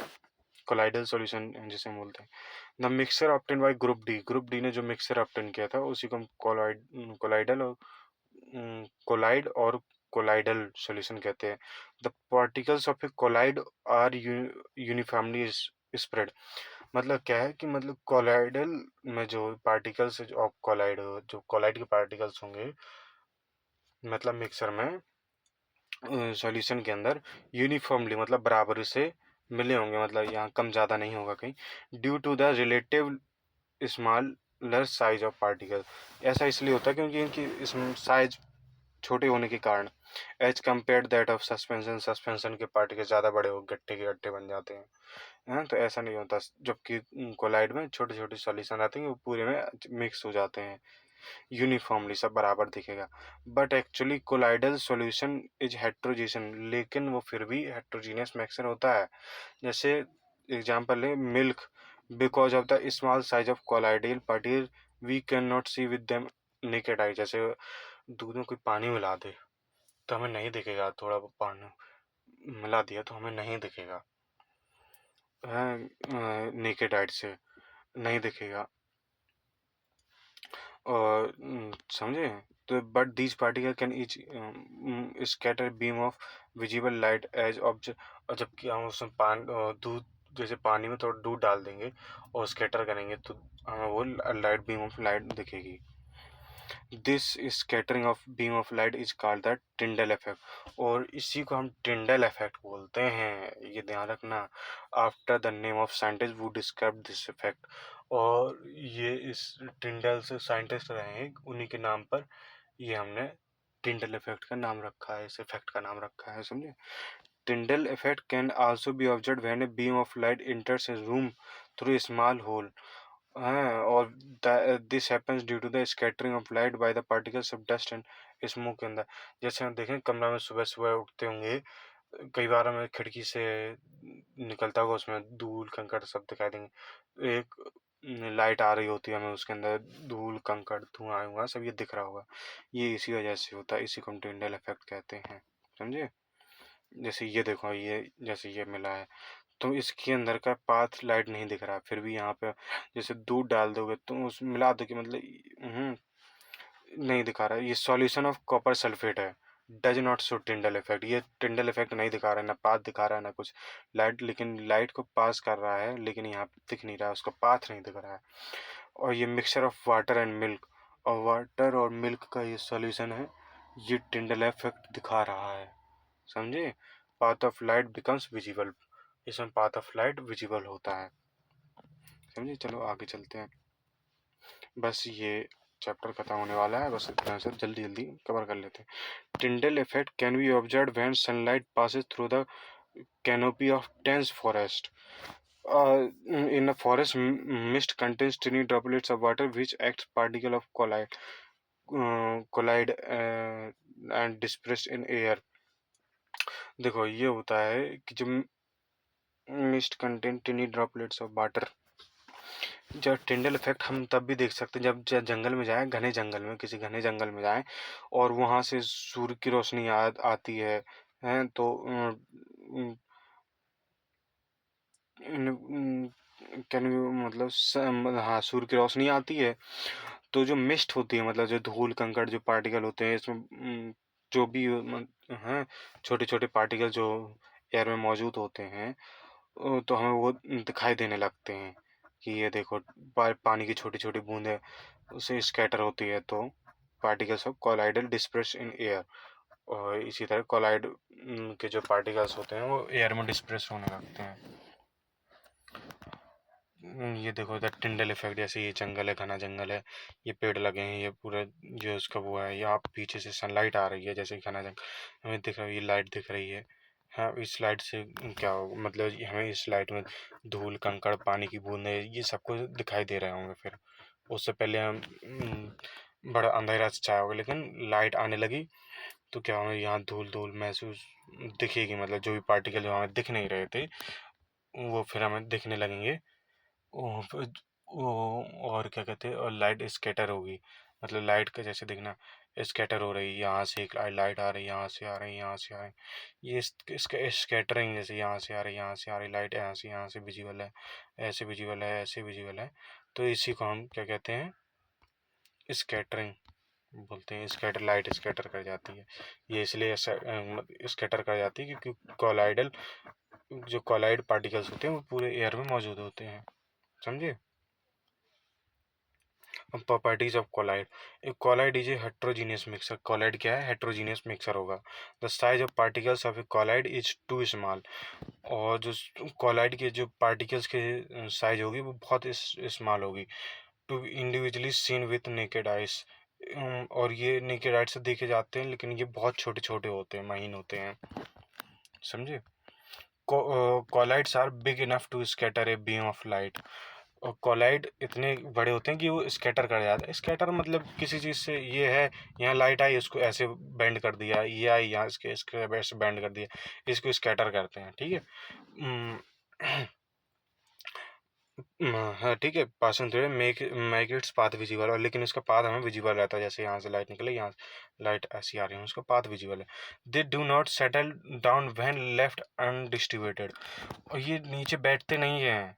colloidal solution जिसे हम बोलते हैं। The mixture obtain by group D ने जो मिक्सर ऑब्टेन किया था उसी को हम कोलाइड और कोलाइडल सॉल्यूशन कहते हैं। The particles of a colloid are uniformly spread, मतलब क्या है कि मतलब कोलाइडल में जो पार्टिकल्स ऑफ कोलाइड, जो कोलाइड के पार्टिकल्स होंगे, मतलब मिक्सर में सॉल्यूशन के अंदर यूनिफॉर्मली, मतलब बराबर से मिले होंगे, मतलब यहाँ कम ज़्यादा नहीं होगा कहीं। Due to the relative smaller size of particle, ऐसा इसलिए होता है क्योंकि इनकी साइज छोटे होने के कारण, as compare that of suspension, suspension के पार्टिकल ज़्यादा बड़े हो, गट्ठे के गट्ठे बन जाते हैं। तो ऐसा नहीं होता, जबकि कोलाइड में छोटे छोटे सॉल्यूशन आते हैं वो पूरे में मिक्स हो जाते हैं। यूनिफॉर्मली, सब बराबर दिखेगा। But actually colloidal solution is heterogeneous, लेकिन वो फिर भी हेट्रोजीनियस मिक्सचर होता है। जैसे एग्जांपल है milk, because of the small size of colloidal particle we can not see with them naked eye. जैसे दूध में कोई पानी मिला दे तो हमें नहीं दिखेगा, थोड़ा पानी मिला दिया तो हमें नहीं दिखेगा, नेकेड आई से नहीं दिखेगा। और समझे? तो but these particle can each scatter beam of visible light as object. और जबकि हम उसमें दूध, जैसे पानी में थोड़ा दूध डाल देंगे और स्कैटर करेंगे तो हमें वो लाइट, बीम ऑफ लाइट दिखेगी। This scattering of beam of light is called the Tyndall effect, और इसी को हम टिंडल इफेक्ट बोलते हैं, ये ध्यान रखना। After the name of scientist who describe this effect, और ये इस टिंडल से साइंटिस्ट रहे हैं, उन्हीं के नाम पर ये हमने टिंडल इफेक्ट का नाम रखा है, इस इफेक्ट का नाम रखा है, समझे? Tyndall effect can also be observed when a beam of light enters a room through a small hole. और this happens due to the scattering of light by the particles of dust and smoke के अंदर। जैसे हम देखें कमरा में सुबह सुबह उठते होंगे, कई बार हमें खिड़की से निकलता होगा, उसमें धूल कंकड़ सब दिखाई देंगे। एक लाइट आ रही होती है, हमें उसके अंदर धूल कंकड़ धुआं हुआ सब ये दिख रहा होगा, ये इसी वजह से होता है, इसी को हम टिंडल इफेक्ट कहते हैं, समझे? जैसे ये देखो, ये जैसे ये मिला है तो इसके अंदर का पाथ लाइट नहीं दिख रहा, फिर भी यहाँ पे जैसे दूध डाल दोगे तो उस मिला दो कि मतलब नहीं दिखा रहा है। ये सॉल्यूशन ऑफ कॉपर सल्फेट है, does not show Tyndall effect. ये टिंडल इफेक्ट नहीं दिखा रहा है, ना पाथ दिखा रहा है ना कुछ लाइट, लेकिन लाइट को पास कर रहा है, लेकिन यहाँ दिख नहीं रहा है, उसका पाथ नहीं दिख रहा है। और ये mixture of water and milk, और वाटर और मिल्क का ये सॉल्यूशन है, ये टिंडल इफेक्ट दिखा रहा है, समझे? Path of light becomes visible, इसमें पाथ ऑफ लाइट विजिबल होता है, समझे? चलो आगे चलते हैं, बस ये चैप्टर खत्म होने वाला है, बस इतना से जल्दी जल्दी कवर कर लेते हैं। Tyndall effect can be observe when sunlight passes through the canopy of dense forest. In a forest, mist contains tiny droplets of water which acts particle of collide and disperse in air. देखो ये होता है कि जो mist contain टिनी droplets of water, जब Tyndall effect हम तब भी देख सकते हैं जब जंगल में जाएं, घने जंगल में, किसी घने जंगल में जाएं और वहां से सूर्य की रोशनी आती है, हैं तो कैन मतलब हाँ सूर्य की रोशनी आती है तो जो मिस्ट होती है, मतलब जो धूल कंकड़ जो पार्टिकल होते हैं इसमें, जो भी हैं छोटे छोटे पार्टिकल जो एयर में मौजूद होते हैं, तो हमें वो दिखाई देने लगते हैं कि ये देखो पानी की छोटी छोटी बूंदें उससे स्कैटर होती है, तो particles of colloidal disperse in air. और इसी तरह कोलाइड के जो पार्टिकल्स होते हैं वो एयर में डिस्पर्स होने लगते हैं। ये देखो इधर टिंडल इफेक्ट, जैसे ये जंगल है, घना जंगल है, ये पेड़ लगे हैं, ये पूरा जो इसका वो है, यहाँ पीछे से सनलाइट आ रही है, जैसे घना जंगल हमें दिख रहा है, ये लाइट दिख रही है। हाँ इस लाइट से क्या होगा, मतलब हमें इस लाइट में धूल कंकड़ पानी की बूंदें ये सबको दिखाई दे रहे होंगे। फिर उससे पहले हम बड़ा अंधेरा छाया होगा, लेकिन लाइट आने लगी तो क्या हमें यहाँ धूल धूल महसूस दिखेगी, मतलब जो भी पार्टिकल जो हमें दिख नहीं रहे थे वो फिर हमें दिखने लगेंगे। वो और क्या कहते हैं, और लाइट स्कैटर होगी, मतलब लाइट का जैसे देखना स्कैटर हो रही है, यहाँ से एक लाइट आ रही है, यहाँ से आ रही है, यहाँ से आ रही है, ये इसका स्कैटरिंग, जैसे यहाँ से आ रही है, यहाँ से आ रही लाइट, यहाँ से विजिबल है, ऐसे विजिबल है, ऐसे विजिबल है, तो इसी को हम क्या कहते हैं, स्कैटरिंग बोलते हैं। स्कैटर लाइट स्कैटर कर जाती है, ये इसलिए स्कैटर कर जाती है क्योंकि कोलाइडल जो कोलाइड पार्टिकल्स होते हैं वो पूरे एयर में मौजूद होते हैं, समझे? प्रॉपर्टीज ऑफ कोलाइड, एक colloid is a heterogeneous mixer. Colloid क्या है? हेट्रोजीनियस मिक्सर होगा। The size of particles of a colloid is too small, और जो कोलाइड के जो पार्टिकल्स के साइज होगी वो बहुत स्मॉल होगी, to individually seen with naked eyes, और ये नेकेड आइज से देखे जाते हैं, लेकिन ये बहुत छोटे छोटे होते हैं, महीन होते हैं, समझे? Collides are big enough to scatter a beam of light, और कोलाइड इतने बड़े होते हैं कि वो स्कैटर कर जाते हैं। स्कैटर मतलब किसी चीज़ से ये है, यहाँ लाइट आई उसको ऐसे बेंड कर दिया, ये आई यहाँ इसके इसके ऐसे बेंड कर दिया, इसको स्कैटर करते हैं, ठीक है। उम, हाँ ठीक है, passing through make make its path visible, और लेकिन इसका पाथ हमें विजिबल रहता है, जैसे यहाँ से लाइट निकले, यहाँ लाइट ऐसी आ रही है, उसका पाथ विजिबल है। They do not settle down when left undistributed, और ये नीचे बैठते नहीं हैं,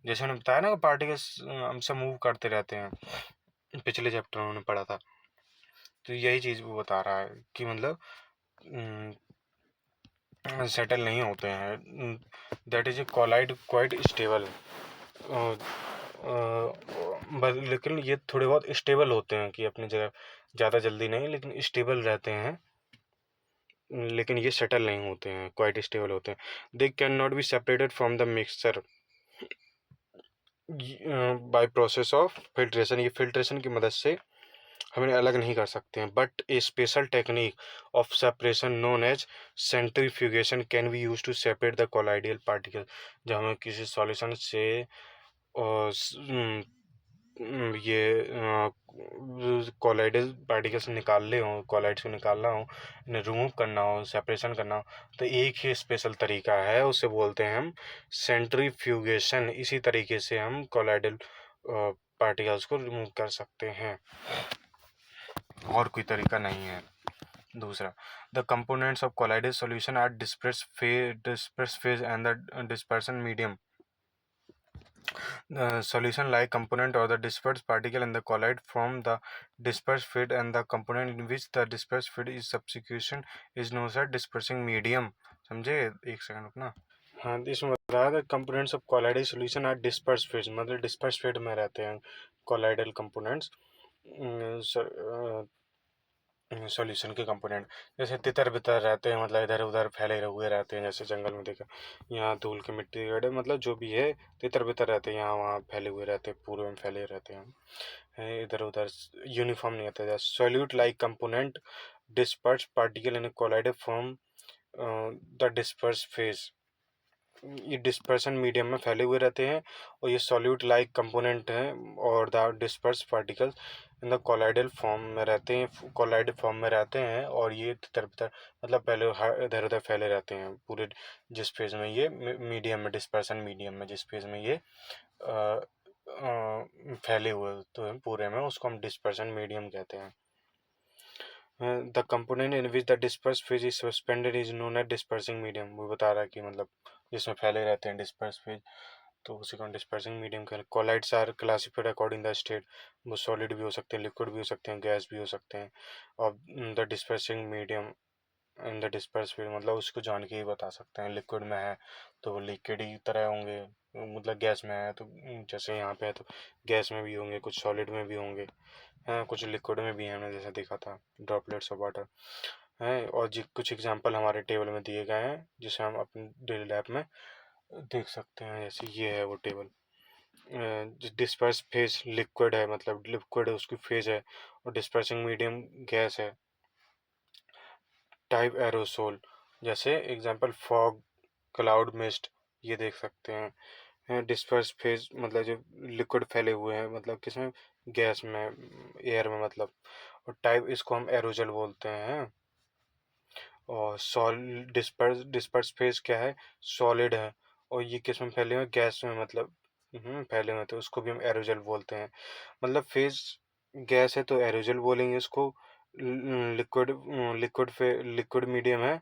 जैसे मैंने बताया ना, पार्टिकल्स हमसे मूव करते रहते हैं, पिछले चैप्टर में हमने पढ़ा था। तो यही चीज़ वो बता रहा है कि मतलब सेटल नहीं होते हैं। That is a colloid quite stable, बस लेकिन ये थोड़े बहुत स्टेबल होते हैं कि अपनी जगह, ज़्यादा जल्दी नहीं लेकिन स्टेबल रहते हैं, लेकिन ये सेटल नहीं होते हैं, क्वाइट स्टेबल होते हैं। They can not be separated from the mixture by process of filtration, ये फिल्ट्रेशन की मदद से हमें अलग नहीं कर सकते हैं। But a special technique of separation known as centrifugation can be use to separate the colloidal particle, जब हमें किसी सॉल्यूशन से ये कोलाइडल पार्टिकल्स निकालने हो, कोलाइड्स को निकालना हो, इन्हें रिमूव करना हो, सेपरेशन करना हो, तो एक ही स्पेशल तरीका है, उसे बोलते हैं हम सेंट्रीफ्यूगेशन। इसी तरीके से हम कोलाइडल पार्टिकल्स को रिमूव कर सकते हैं, और कोई तरीका नहीं है। दूसरा, the components of colloidal solution are disperse phase and the dispersion medium. The solution like component or the dispersed particle in the collide from the dispersed field, and the component in which the dispersed field is substitution is known as dispersing medium। समझे? एक second रुकना। हाँ, इसमें बता रहा था components of colloidal solution are dispersed phase, मतलब dispersed phase में रहते हैं कोलाइडल कंपोनेंट्स, सॉल्यूशन के कंपोनेंट। जैसे तितर बितर रहते हैं, मतलब इधर उधर फैले हुए रहते हैं, जैसे जंगल में देखा, यहाँ धूल के मिट्टी के गड्ढे, मतलब जो भी है तितर बितर रहते हैं, यहाँ वहाँ फैले हुए रहते हैं, पूरे में फैले रहते हैं, इधर उधर यूनिफॉर्म नहीं होता है। Solute like component disperse particle in colloid from the disperse phase, ये डिस्पर्सन मीडियम में फैले हुए रहते हैं, और ये सॉल्यूट लाइक कंपोनेंट हैं, और the disperse particles in the colloidal form में रहते हैं, कोलाइड फॉर्म में रहते हैं, और ये तितर बितर, मतलब पहले इधर उधर फैले रहते हैं पूरे, जिस फेज में ये मीडियम में, डिस्पर्सन मीडियम में जिस फेज में ये फैले हुए तो हैं पूरे में, उसको हम डिस्पर्सन मीडियम कहते हैं। The component in which the disperse phase is suspended is known as dispersing medium, वो बता रहा है कि मतलब जिसमें फैले रहते हैं डिस्पर्स फेज, तो उसी को डिस्पर्सिंग मीडियम कहते हैं। Colloids are classified according the state, वो सॉलिड भी हो सकते हैं, लिक्विड भी हो सकते हैं, गैस भी हो सकते हैं, और the dispersing medium in the disperse field, मतलब उसको जान के ही बता सकते हैं। लिक्विड में है तो वो लिक्विड ही तरह होंगे, मतलब गैस में है तो जैसे यहाँ पे है तो गैस में भी होंगे, कुछ सॉलिड में भी होंगे, हैं कुछ लिक्विड में भी हैं, हमने जैसे देखा था ड्रॉपलेट्स ऑफ वाटर हैं। और जी कुछ एग्जांपल हमारे टेबल में दिए गए हैं, जिसे हम अपनी डेली लाइफ में देख सकते हैं। जैसे ये है वो टेबल, डिस्पर्स फेज लिक्विड है, मतलब लिक्विड है उसकी फेज है, और डिस्पर्सिंग मीडियम गैस है। टाइप एरोसोल, जैसे एग्जांपल फॉग, क्लाउड, मिस्ट, ये देख सकते हैं। डिस्पर्स फेज मतलब जो लिक्विड फैले हुए हैं, मतलब किसमें, गैस में, एयर में मतलब। और टाइप, इसको हम एरोजल बोलते हैं। और डिस्पर्स फेज क्या है, सॉलिड है, और ये किस में फैले हुए हैं, गैस में, मतलब फैले हुए, तो उसको भी हम एरोजल बोलते हैं। मतलब फेज गैस है तो एरोजल बोलेंगे इसको। लिक्विड लिक्विड मीडियम है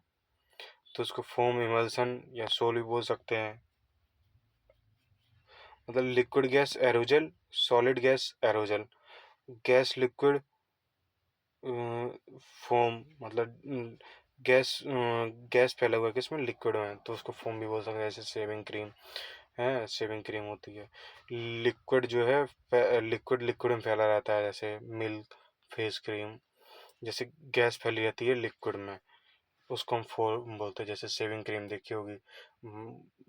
तो उसको फोम, इमल्सन या सोल भी बोल सकते हैं। मतलब liquid gas aerogel, solid gas aerogel, gas liquid foam, मतलब गैस फैला हुआ है किसमें, लिक्विड में, तो उसको फोम भी बोल सकते हैं। जैसे शेविंग क्रीम है, शेविंग क्रीम होती है। लिक्विड जो है लिक्विड लिक्विड में फैला रहता है, जैसे मिल्क, फेस क्रीम। जैसे गैस फैली रहती है लिक्विड में, उसको हम फोम बोलते हैं। जैसे शेविंग क्रीम देखी होगी,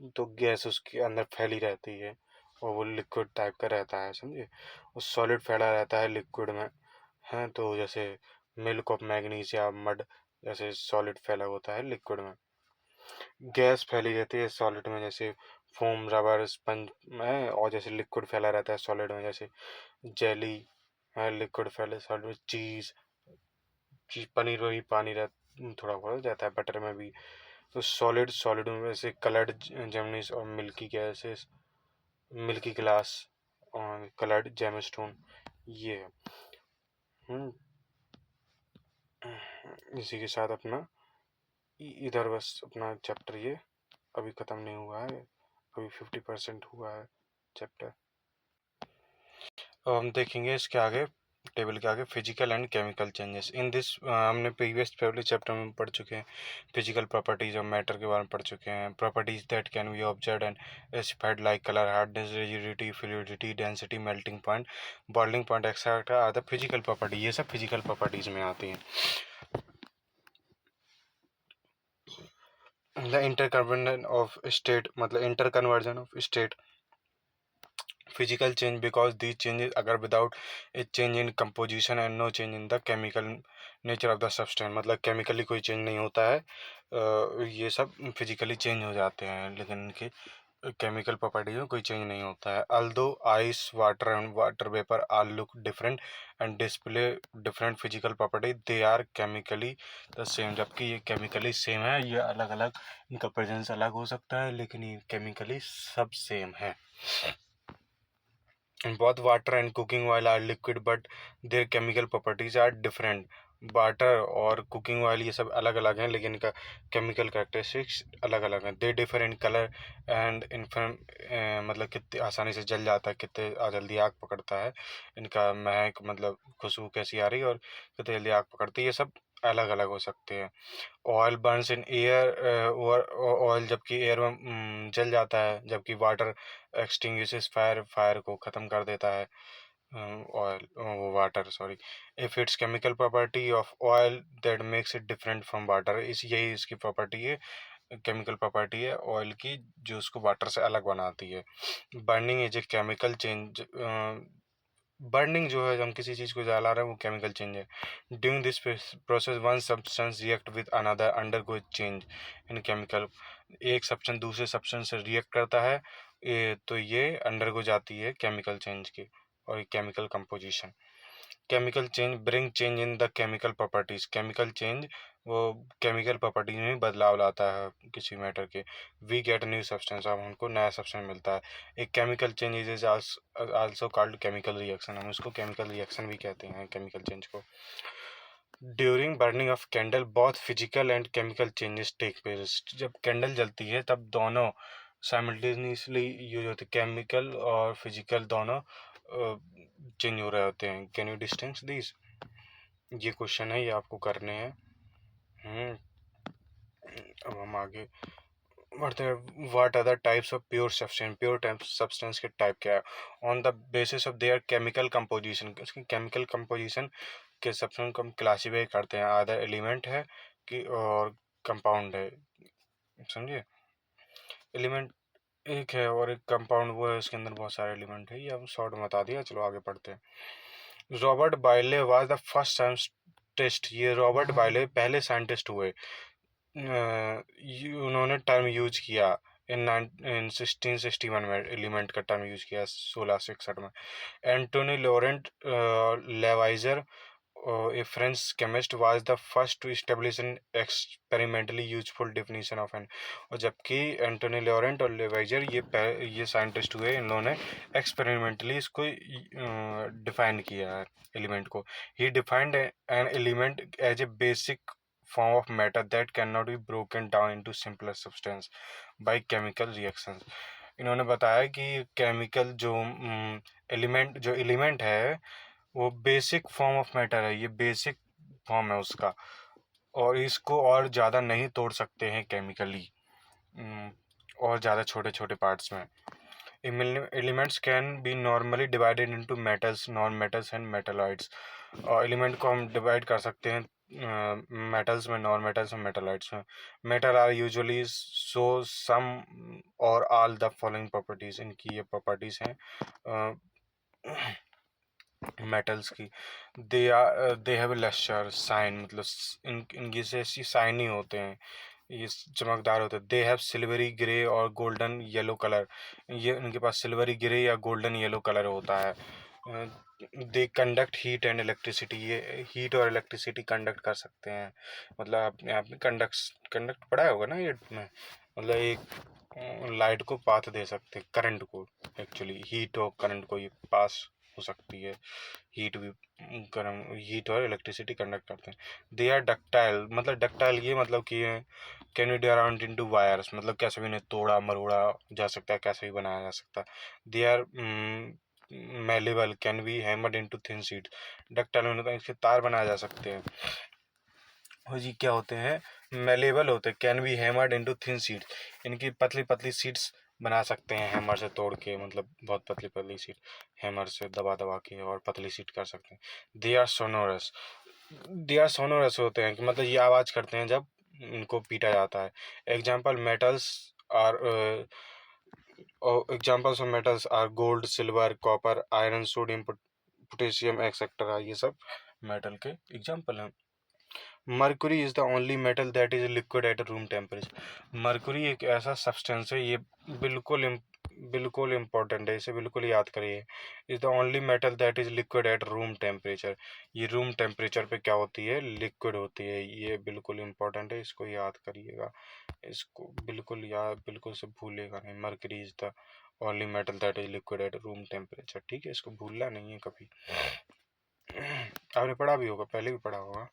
तो गैस उसके अंदर फैली रहती है, और वो लिक्विड टाइप का रहता है, समझे। और सॉलिड फैला रहता है लिक्विड में, हैं तो जैसे मिल्क ऑफ मैग्नीज या मड, जैसे सॉलिड फैला होता है लिक्विड में। गैस फैली रहती है सॉलिड में, जैसे फोम, रबर, स्पंज में, और जैसे लिक्विड फैला रहता है सॉलिड में, जैसे जेली है लिक्विड फैले सॉलिड, चीज़ चीज़ पनीर में भी पानी रह थोड़ा बहुत जाता है, बटर में भी। तो सॉलिड सॉलिड में वैसे कलर्ड जेमनीस और मिल्की गैसेस, मिल्की ग्लास और कलर्ड जेमस्टोन, ये है। हम्म, इसी के साथ अपना इधर बस अपना चैप्टर ये अभी ख़त्म नहीं हुआ है, अभी 50% हुआ है चैप्टर। अब हम देखेंगे इसके आगे, टेबल के आगे, physical and chemical changes in this. हमने प्रीवियस पहले चैप्टर में पढ़ चुके हैं फिजिकल प्रॉपर्टीज ऑफ मैटर के बारे में पढ़ चुके हैं। Properties that can be observed and specified like colour, hardness, rigidity, fluidity, density, melting point, boiling point etcetera are the physical property. ये सब फिजिकल प्रॉपर्टीज में आती हैं। द इंटरकन्वर्जन ऑफ स्टेट, मतलब interconversion of state, physical change because these changes occur without a change in composition and no change in the chemical nature of the substance। मतलब chemically कोई change नहीं होता है, ये सब फिजिकली चेंज हो जाते हैं लेकिन इनके केमिकल प्रॉपर्टीज में कोई चेंज नहीं होता है। Although ice, water and water vapour are look different and display different physical property, they are chemically the same. जबकि ये केमिकली सेम है, ये अलग अलग, इनका प्रेजेंस अलग हो सकता है लेकिन ये केमिकली सब सेम है। Both water and cooking oil are liquid but their chemical properties are different। Water और कुकिंग ऑयल ये सब अलग अलग हैं लेकिन इनका केमिकल कैरेक्टरिस्टिक्स अलग अलग हैं। They differ in colour and inform, मतलब कितने आसानी से जल जाता है, कितने जल्दी आग पकड़ता है, इनका महक मतलब खुशबू कैसी आ रही है और कितने जल्दी आग पकड़ती है, ये सब अलग अलग हो सकते हैं। Oil Burns in air, oil जबकि एयर में जल जाता है, जबकि वाटर एक्सटिंग्विशेस फायर, फायर को ख़त्म कर देता है। Oil, water sorry, if it's chemical property of oil that makes it different from water, इस यही इसकी प्रॉपर्टी है, केमिकल प्रॉपर्टी है ऑयल की जो उसको वाटर से अलग बनाती है। Burning is a chemical change, burning जो है हम किसी चीज़ को जला रहे हैं वो केमिकल चेंज है। During this process one substance react with another undergo change in chemical, एक सब्सटेंस दूसरे सब्सटेंस से रिएक्ट करता है, तो ये अंडरगो जाती है केमिकल चेंज की और chemical composition. Chemical change bring change in the chemical properties, chemical change वो केमिकल प्रॉपर्टीज में बदलाव लाता है किसी मैटर के। वी गेट न्यू सब्सटेंस, अब हमको नया सब्सटेंस मिलता है। एक chemical change is also called chemical reaction, हम उसको केमिकल रिएक्शन भी कहते हैं केमिकल चेंज को। During burning of candle both physical and chemical changes take place, जब कैंडल जलती है तब दोनों साइमल्टेनियसली यूज होते, केमिकल और फिजिकल दोनों चेंज हो रहे होते हैं। कैन यू डिस्टिंग्विश दिस, ये क्वेश्चन है, ये आपको करने हैं। अब हम आगे बढ़ते हैं। What are the types of pure substance, pure type substance के टाइप क्या है? On the basis of their chemical composition, उसकी केमिकल कंपोजिशन के सब्सटेंस को हम क्लासीफाई करते हैं, आधर एलिमेंट है कि और कंपाउंड है, समझिए। एलिमेंट एक है और एक कंपाउंड वो है, उसके अंदर बहुत सारे एलिमेंट है, ये हम शॉर्ट में बता दिया, चलो आगे पढ़ते हैं। रॉबर्ट बायले वाज द फर्स्ट साइंटिस्ट, ये रॉबर्ट बायले पहले साइंटिस्ट हुए, उन्होंने टर्म यूज किया इन 1661 में, एलिमेंट का टर्म यूज किया 1661 में। Antoine Laurent Lavoisier, a French chemist, was the first to establish an experimentally useful definition of an, और जबकि एंटोनी लॉरेंट और लेवाइजर ये साइंटिस्ट हुए, इन लोगों ने एक्सपेरिमेंटली इसको डिफाइन किया है एलिमेंट को। He defined an element as a basic form of matter that cannot be broken down into simpler substance by chemical reactions। इन्होंने बताया कि केमिकल जो एलिमेंट है वो बेसिक फॉर्म ऑफ मैटर है, ये बेसिक फॉर्म है उसका, और इसको और ज़्यादा नहीं तोड़ सकते हैं केमिकली, और ज़्यादा छोटे छोटे पार्ट्स में। Elements can be normally divided into metals, non metals and metalloids, और एलिमेंट को हम डिवाइड कर सकते हैं मेटल्स में, नॉन मेटल्स में, मेटलॉइड्स में। Metal are usually so some or all the following properties, इनकी ये प्रॉपर्टीज हैं मेटल्स की। दे हैव लस्टर साइन, मतलब इनकी से ऐसी साइन ही होते हैं, ये चमकदार होते हैं। दे हैव सिल्वरी ग्रे और गोल्डन येलो कलर, ये इनके पास सिल्वरी ग्रे या गोल्डन येलो कलर होता है। They conduct heat and electricity, ये हीट और इलेक्ट्रिसिटी कंडक्ट कर सकते हैं। मतलब आपने कंडक्ट पढ़ा होगा ना ये में, मतलब एक लाइट को पाथ दे सकते हैं, करंट को, एक्चुअली हीट और करंट को ये पास हो सकती है। हीट भी गर्म, हीट और इलेक्ट्रिसिटी कंडक्ट करते हैं। दे आर डक्टाइल, मतलब डक्टाइल ये मतलब कि can be around into wires, मतलब कैसे भी इन्हें तोड़ा मरोड़ा जा सकता है, कैसे भी बनाया जा सकता है। They are malleable, can be hammered into thin sheet, ductile होने तो इसके तार बनाए जा सकते हैं। और ये क्या होते हैं, मेलेबल होते हैं, can be hammered into thin sheet, इनकी पतली पतली सीट्स बना सकते हैं हैमर से तोड़ के, मतलब बहुत पतली पतली सीट हैमर से दबा दबा के और पतली सीट कर सकते हैं। They are sonorous, they are sonorous होते हैं कि मतलब ये आवाज़ करते हैं जब इनको पीटा जाता है। Example metals are examples of metals are gold, silver, copper, iron, sodium, potassium etcetera, ये सब मेटल के एग्जाम्पल हैं। Mercury is the only metal that is liquid at room temperature, mercury एक ऐसा सब्सटेंस है, ये बिल्कुल इम्पोर्टेंट है, इसे बिल्कुल याद करिए। Is the only metal that is liquid at room temperature, ये रूम टेम्परेचर पे क्या होती है, लिक्विड होती है, ये बिल्कुल इम्पोर्टेंट है, इसको याद करिएगा, इसको बिल्कुल याद, बिल्कुल से भूलेगा नहीं। Mercury is the only metal that is liquid at room temperature, ठीक है, इसको भूलना नहीं है कभी। आपने पढ़ा भी होगा, पहले भी पढ़ा होगा।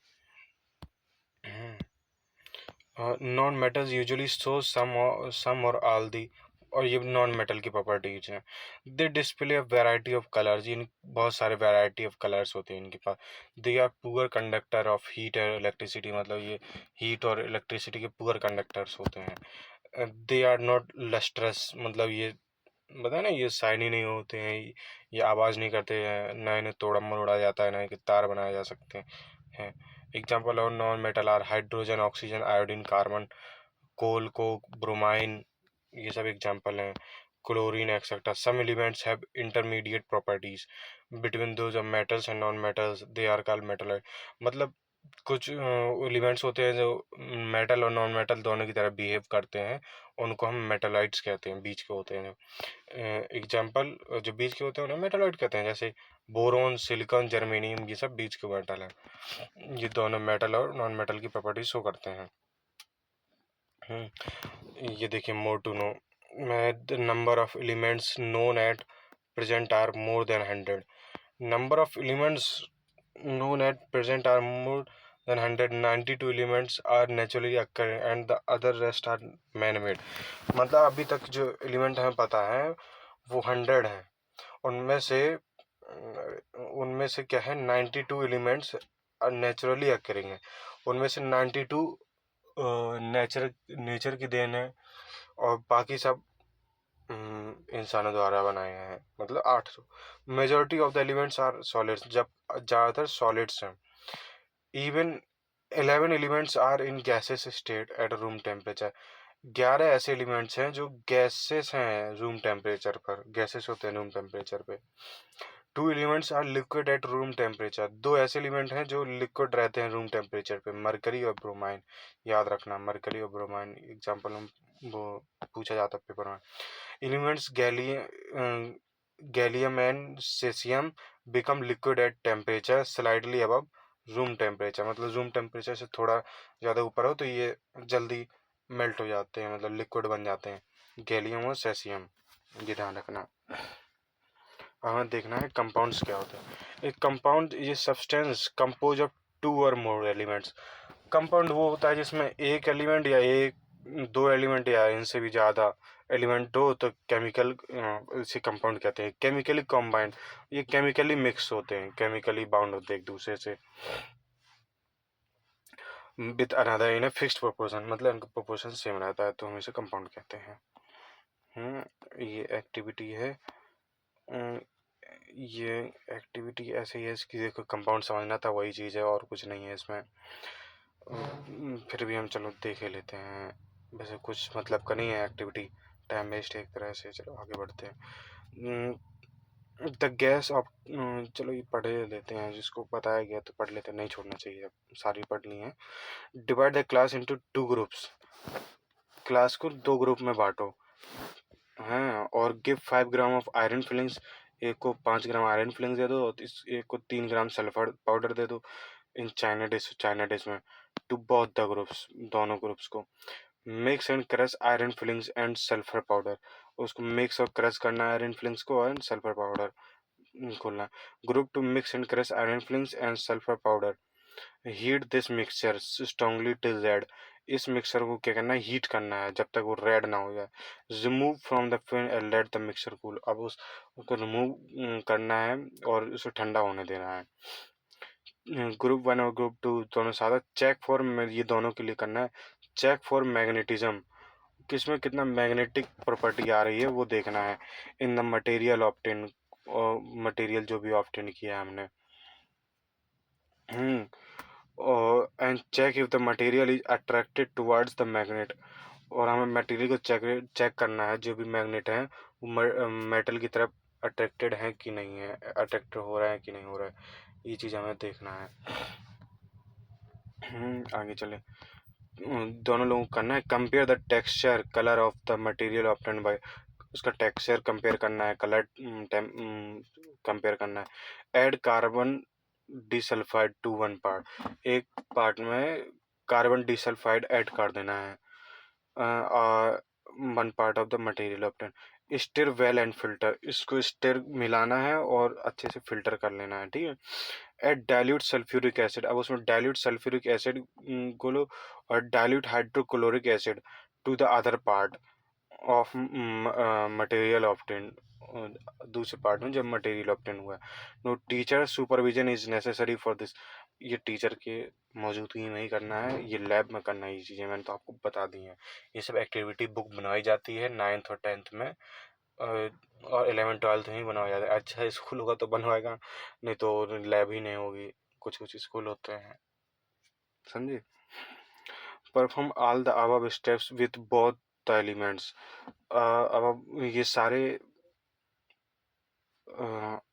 Non metals usually show some or all दी, और ये नॉन मेटल की प्रॉपर्टीज हैं। They display a variety of colours, इन बहुत सारे वैरायटी ऑफ कलर्स होते हैं इनके पास। They are poor conductor of heat और इलेक्ट्रिसिटी, मतलब ये हीट और इलेक्ट्रिसिटी के पुअर कंडक्टर्स होते हैं। दे आर नॉट लस्ट्रस, मतलब ये बताए ना, ये शाइनी नहीं होते हैं, ये आवाज़ नहीं करते हैं, ना इन्हें तोड़ा मरोड़ा जाता है, ना इनके तार बनाए जा सकते हैं। Example of non metal are hydrogen, oxygen, iodine, carbon, coal, coke, bromine, ये सब एग्जाम्पल हैं। Chlorine etcetera. Some elements have intermediate properties between those of metals and non metals, they are called metal, मतलब कुछ elements होते हैं जो metal और non metal दोनों की तरह बिहेव करते हैं, उनको हम मेटालाइट्स कहते हैं, बीच के होते हैं जो। एग्जाम्पल जो बीच के होते हैं उन्हें मेटालाइट कहते हैं, जैसे बोरोन, सिलिकॉन, जर्मेनियम, ये सब बीच के मेटल हैं, ये दोनों मेटल और नॉन मेटल की प्रॉपर्टी शो करते हैं। ये देखिए, more to know, the number of elements known at present are more than 100, number of elements known at present are more than 100, 92 elements are naturally occurring and the other rest are man made, मतलब अभी तक जो element हमें पता है वो 100 हैं, उनमें से क्या है, 92 एलिमेंट्स नेचुरली अकरिंग है, उनमें से 92 नेचर की देन है, और बाकी सब इंसानों द्वारा बनाए गए हैं, मतलब 800। Majority of the elements are solids, जब ज़्यादातर सॉलिड्स हैं। Even 11 elements are in gases state at room temperature, 11 ऐसे एलिमेंट्स हैं जो गैसेस हैं रूम टेम्परेचर पर, गैसेस होते हैं रूम टेम्परेचर पे। 2 elements are liquid at room temperature, 2 ऐसे एलिमेंट हैं जो लिक्विड रहते हैं रूम टेम्परेचर पे, मरकरी और ब्रोमाइन, याद रखना, मरकरी और ब्रोमाइन एग्जाम्पल वो पूछा जाता है पेपर में। Elements gallium and caesium become liquid at temperature slightly above room temperature, मतलब रूम टेम्परेचर से थोड़ा ज़्यादा ऊपर हो तो ये जल्दी मेल्ट हो जाते हैं, मतलब लिक्विड बन जाते हैं, गैलियम और सेसियम, ये ध्यान रखना। हमें देखना है कंपाउंड्स क्या होते हैं। एक कंपाउंड, ये सब्सटेंस कंपोज ऑफ 2 और मोर एलिमेंट्स, कंपाउंड वो होता है जिसमें एक एलिमेंट या दो एलिमेंट या इनसे भी ज़्यादा एलिमेंट हो तो केमिकल, इसे कंपाउंड कहते हैं। केमिकली कॉम्बाइंड, ये केमिकली मिक्स होते हैं, केमिकली बाउंड होते हैं एक दूसरे से with another in a fixed proportion, मतलब इनका प्रोपोर्शन सेम रहता है तो हम इसे कंपाउंड कहते हैं। ये एक्टिविटी है, ये एक्टिविटी ऐसे ही है, इसकी देखो कंपाउंड समझना था वही चीज़ है और कुछ नहीं है इसमें। फिर भी हम चलो देख ही लेते हैं, वैसे कुछ मतलब का नहीं है एक्टिविटी, टाइम वेस्ट है एक तरह से। चलो आगे बढ़ते हैं। द गैस ऑफ चलो ये पढ़ लेते हैं, जिसको बताया गया तो पढ़ लेते हैं, नहीं छोड़ना चाहिए, अब सारी पढ़ ली हैं। Divide the class into 2 groups, class को 2 ग्रुप में बांटो, हाँ, और give 5 gram of iron filings, एक को 5 ग्राम आयरन फिलिंग्स दे दो और एक को 3 ग्राम सल्फर पाउडर दे दो इन चाइना डिश में, टू बोथ द ग्रुप्स, दोनों ग्रुप्स को। Mix and crush iron filings and sulphur powder, उसको मिक्स और क्रश करना है आयरन फिलिंग्स को और सल्फर पाउडर खोलना। Group two mix and crush iron filings and sulphur powder, heat this mixture strongly till red, इस mixture को क्या करना है, हीट करना है जब तक वो रेड ना हो जाए। Remove from the fin and let the mixture cool, अब उसको रिमूव करना है और उसे ठंडा होने देना है। ग्रुप 1 और ग्रुप 2 दोनों सादा। चेक फॉर, ये दोनों के लिए करना है, चेक फॉर मैग्नेटिज्म, किसमें कितना मैग्नेटिक प्रॉपर्टी आ रही है वो देखना है। इन द मटेरियल ऑप्टेन, और मटेरियल जो भी ऑप्टेन किया है हमने, और and check if the material is attracted towards the magnet, और हमें मटेरियल को चेक चेक करना है, जो भी मैग्नेट है वो मेटल की तरफ अट्रैक्टेड है कि नहीं है, अट्रैक्ट हो रहा है कि नहीं हो रहा है, ये चीज़ हमें देखना है। आगे चले, दोनों लोगों को करना है। Compare the texture colour of the material obtain by, उसका टेक्सचर कंपेयर करना है, कलर कंपेयर करना है। Add carbon disulphide to 1 part, एक पार्ट में कार्बन डिसल्फाइड ऐड कर देना है, 1 part of the material obtain. Stir well and filter, इसको स्टिर मिलाना है और अच्छे से फिल्टर कर लेना है, ठीक है। एड डाइल्यूट सल्फ्यूरिक एसिड, अब उसमें डाइल्यूट सल्फ्यूरिक एसिड घोलो और dilute hydrochloric acid to the other part of material obtain, दूसरे पार्ट में जब मटेरियल ऑप्टेन हुआ है। No teacher supervision is necessary for this, ये टीचर के मौजूदगी में ही करना है, ये लैब में करना है, ये चीज़ें मैंने तो आपको बता दी हैं। ये सब एक्टिविटी बुक बनवाई जाती है 9th और 10th में, और 11 12th में ही बनवाया जाता है। अच्छा स्कूल होगा तो बनवाएगा, नहीं तो लैब ही नहीं होगी, कुछ कुछ स्कूल होते हैं, समझे। Perform all the above steps with both the elements, अब ये सारे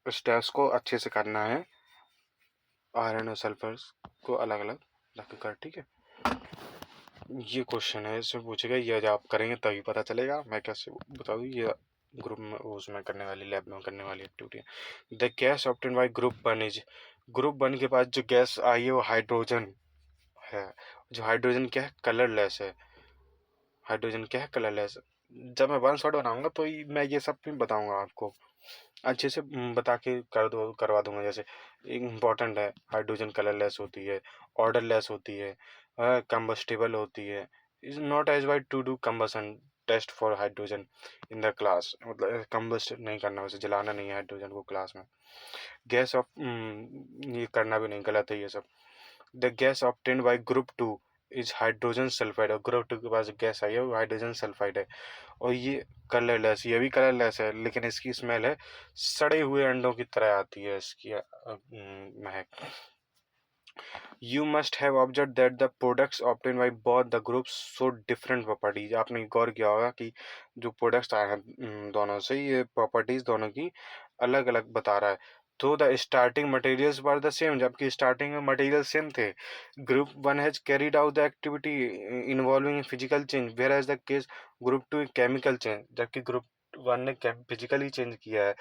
स्टेप्स को अच्छे से करना है, आयरन और सल्फर को अलग अलग रख कर, ठीक है। ये क्वेश्चन है, इसमें पूछेगा, ये जब आप करेंगे तभी पता चलेगा, मैं कैसे बता दूँ, ये ग्रुप में उसमें करने वाली, लैब में करने वाली एक्टिविटी है। The gas obtain by group 1 is, group 1 के पास जो गैस आई है वो हाइड्रोजन है, जो हाइड्रोजन क्या है, कलरलेस है। हाइड्रोजन क्या है, कलरलेस। जब मैं 1 शॉट बनाऊंगा तो मैं ये सब भी बताऊंगा आपको, अच्छे से बता के करवा दूंगा। जैसे इम्पोर्टेंट है, हाइड्रोजन कलरलेस होती है, ऑर्डरलेस होती है, कंबस्टिबल होती है, is not advised to do combustion test for hydrogen in the class, मतलब कंबस्ट नहीं करना, उसे जलाना नहीं है हाइड्रोजन को क्लास में। गैस ऑफ, ये करना भी नहीं, गलत है ये सब। The gas obtained by group 2 is hydrogen sulphide, और ग्रुप 2 के पास गैस आई है वो हाइड्रोजन सल्फाइड है, और ये कलरलेस, ये भी कलरलेस है, लेकिन इसकी स्मेल है सड़े हुए अंडों की तरह आती है, इसकी महक। You must have observe that the products obtain by both the groups so different properties, आपने गौर किया होगा कि जो प्रोडक्ट्स आए हैं दोनों से, ये प्रॉपर्टीज दोनों की अलग अलग बता रहा है। तो the starting materials were the same, जबकि स्टार्टिंग में मटेरियल सेम थे। Group 1 has carried out the activity involving physical change, whereas the case group 2 chemical change, जबकि ग्रुप 1 ने फिजिकली चेंज किया है,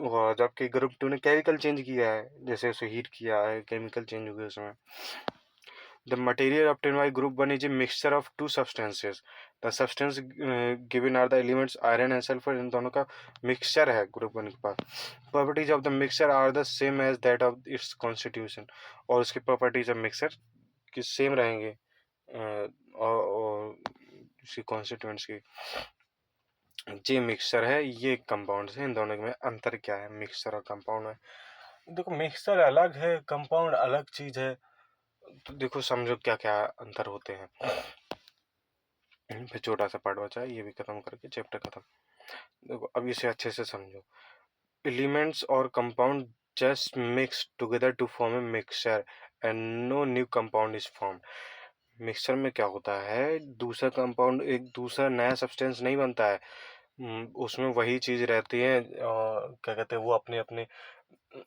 और जबकि ग्रुप 2 ने केमिकल चेंज किया है, जैसे उसे हीट किया है, केमिकल चेंज हुए उसमें। The material obtained by group 1 is a mixture of two substances. The substance given are the elements iron and sulfur, इन दोनों का mixture है ग्रुप 1 के पास। Properties of the mixture are the same as that of its constitution, और उसकी properties of mixture की same रहेंगे, और उसकी constituents की। ये मिक्सचर है, ये कंपाउंड है, इन दोनों में अंतर क्या है मिक्सचर और कंपाउंड में। देखो मिक्सचर अलग है, कंपाउंड अलग चीज है, तो देखो समझो क्या क्या अंतर होते हैं। फिर छोटा सा पार्ट बचा है, ये भी खत्म करके चैप्टर खत्म। देखो अब इसे अच्छे से समझो। एलिमेंट्स और compound just mix together to form a mixture and no new compound is form. Mixture में क्या होता है, दूसरा कंपाउंड, एक दूसरा नया सब्सटेंस नहीं बनता है, उसमें वही चीज़ रहती है, क्या कहते हैं, वो अपने अपने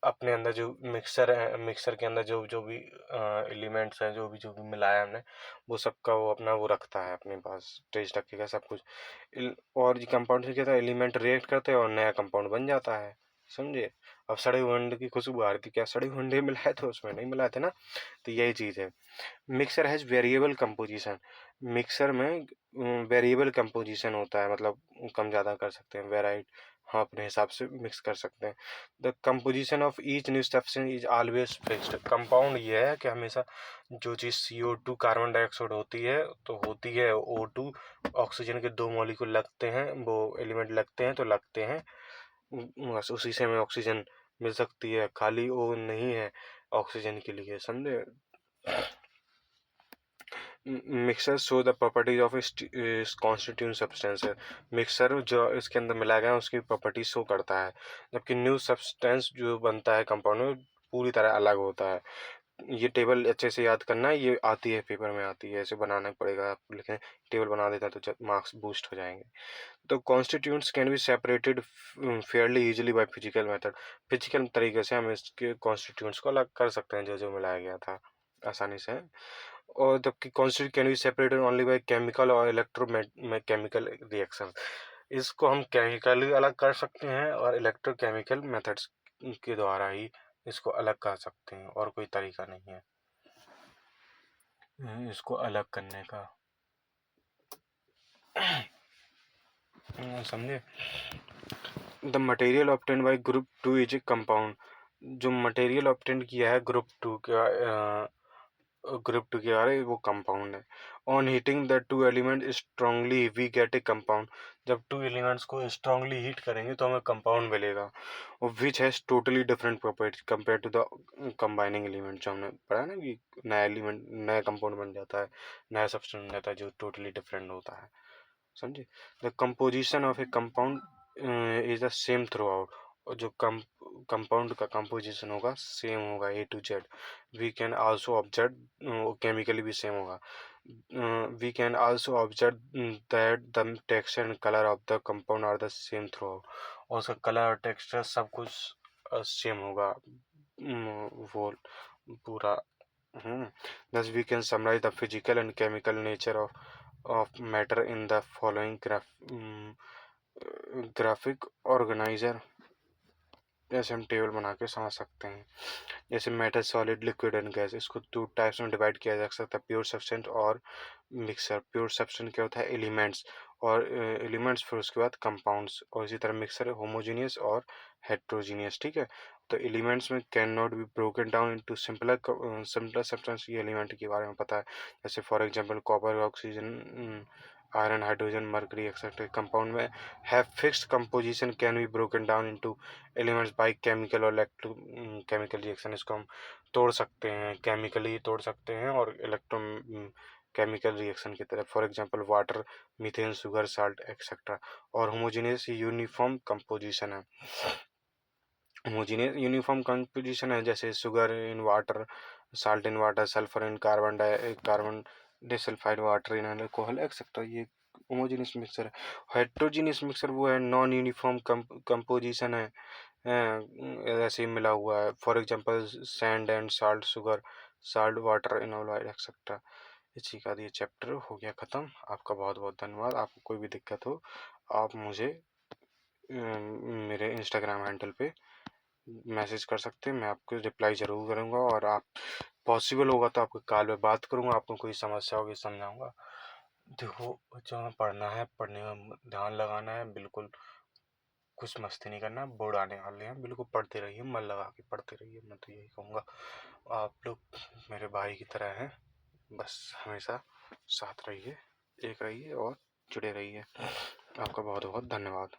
अपने अंदर जो मिक्सर है, मिक्सर के अंदर जो जो भी एलिमेंट्स हैं, जो भी मिलाया हमने, वो सबका वो अपना वो रखता है अपने पास, टेस्ट रखेगा सब कुछ। और ये कंपाउंड से क्या था, एलिमेंट रिएक्ट करते हैं और नया कंपाउंड बन जाता है, समझे। अब सड़े हुए अंडे की खुशबू आ रही थी, क्या सड़े हुए अंडे मिलाए थे उसमें? नहीं मिलाए थे ना। तो यही चीज़ है। Mixer has variable composition. Mixer में वेरिएबल कंपोजिशन होता है, मतलब कम ज़्यादा कर सकते हैं, वेराइट, हाँ, अपने हिसाब से मिक्स कर सकते हैं। The composition of each new substance is always fixed. Compound ये है कि हमेशा जो चीज़ CO2 कार्बन डाइऑक्साइड होती है, तो होती है O2, ऑक्सीजन के 2 मॉलिक्यूल लगते हैं, वो एलिमेंट लगते हैं तो लगते हैं, बस उसी से हमें ऑक्सीजन मिल सकती है, खाली वो नहीं है ऑक्सीजन के लिए, समझे। Mixer show the properties of constituent substance है। मिक्सर जो इसके अंदर मिलाया गया है उसकी प्रॉपर्टी शो करता है, जबकि न्यू सब्सटेंस जो बनता है कंपाउंड में पूरी तरह अलग होता है। ये टेबल अच्छे से याद करना है, ये आती है पेपर में, आती है, ऐसे बनाना पड़ेगा आपको, लिखें टेबल बना देता है तो मार्क्स बूस्ट हो जाएंगे। तो constituents can be separated Fairlie easily by physical method. Physical तरीके से हम इसके कॉन्स्टिट्यूंट्स को अलग कर सकते हैं जो जो मिलाया गया था, आसानी से। और जबकि constituent can be separated only by chemical और इलेक्ट्रोकेमिकल रिएक्शन। इसको हम केमिकली अलग कर सकते हैं और इलेक्ट्रोकेमिकल मेथड्स के द्वारा ही इसको अलग कर सकते हैं, और कोई तरीका नहीं है इसको अलग करने का। समझे। The material obtained by group 2 is a compound. जो मटेरियल ऑब्टेंड किया है ग्रुप टू के बारे वो कंपाउंड है। On heating the two element strongly we get a compound. जब टू एलिमेंट्स को स्ट्रांगली हीट करेंगे तो हमें कंपाउंड मिलेगा, which has totally different properties compare to the combining element. जो हमने पढ़ा ना कि नया एलिमेंट नया कंपाउंड बन जाता है, नया सब्सटेंस बन जाता है जो टोटली डिफरेंट होता है, समझे। The composition of A compound is the same throughout. और जो कंपाउंड का कंपोजिशन होगा सेम होगा A to Z। We can also observe, chemically भी सेम होगा। We can also observe that the texture and colour of the compound are the same throughout. और उसका colour और टेक्सचर सब कुछ सेम होगा, वो पूरा। Thus we can summarize the physical and chemical nature of matter in the following graphic organizer। जैसे हम टेबल बना के समझ सकते हैं। जैसे matter, solid, liquid and gas, इसको 2 टाइप्स में डिवाइड किया जा सकता है, प्योर सब्सटेंस और मिक्सर। प्योर सब्सटेंस क्या होता है, एलिमेंट्स, और एलिमेंट्स फिर उसके बाद कंपाउंड्स, और इसी तरह मिक्सर होमोजीनियस और हेट्रोजीनियस, ठीक है। तो एलिमेंट्स में can not be broken down into simpler substance. ये एलिमेंट के बारे में पता है, जैसे for example copper, oxygen, iron, hydrogen, mercury etcetera. Compound में have fixed composition, can be broken down into elements by chemical और केमिकल रिएक्शन। इसको हम तोड़ सकते हैं, केमिकली तोड़ सकते हैं और इलेक्ट्रो केमिकल रिएक्शन की तरह, for example water, methane, sugar, salt etcetera. और होमोजीनियस यूनिफॉर्म कंपोजिशन है। होमोजीनियस यूनिफॉर्म कंपोजिशन है, जैसे sugar in water, salt in water, sulphur in carbon disulphide water in alcohol etcetera. ये होमोजीनियस मिक्सर है। Heterogeneous mixer वो है, non uniform composition है, ऐसे ही मिला हुआ है, for example sand and salt, sugar, salt water in oil etcetera. इसी का ये चैप्टर हो गया ख़त्म। आपका बहुत बहुत धन्यवाद। आपको कोई भी दिक्कत हो आप मुझे मेरे इंस्टाग्राम हैंडल पे मैसेज कर सकते हैं, मैं आपको रिप्लाई ज़रूर करूँगा, और आप पॉसिबल होगा तो आपको कॉल पे बात करूँगा, आपको कोई समस्या होगी समझाऊँगा। देखो, बच्चों में पढ़ना है, पढ़ने में ध्यान लगाना है, बिल्कुल कुछ मस्ती नहीं करना। बोर्ड आने वाले हैं, बिल्कुल पढ़ते रहिए, मन लगा के पढ़ते रहिए, मैं तो यही कहूँगा। आप लोग मेरे भाई की तरह हैं, बस हमेशा साथ रहिए, एक रहिए और जुड़े रहिए। आपका बहुत बहुत धन्यवाद।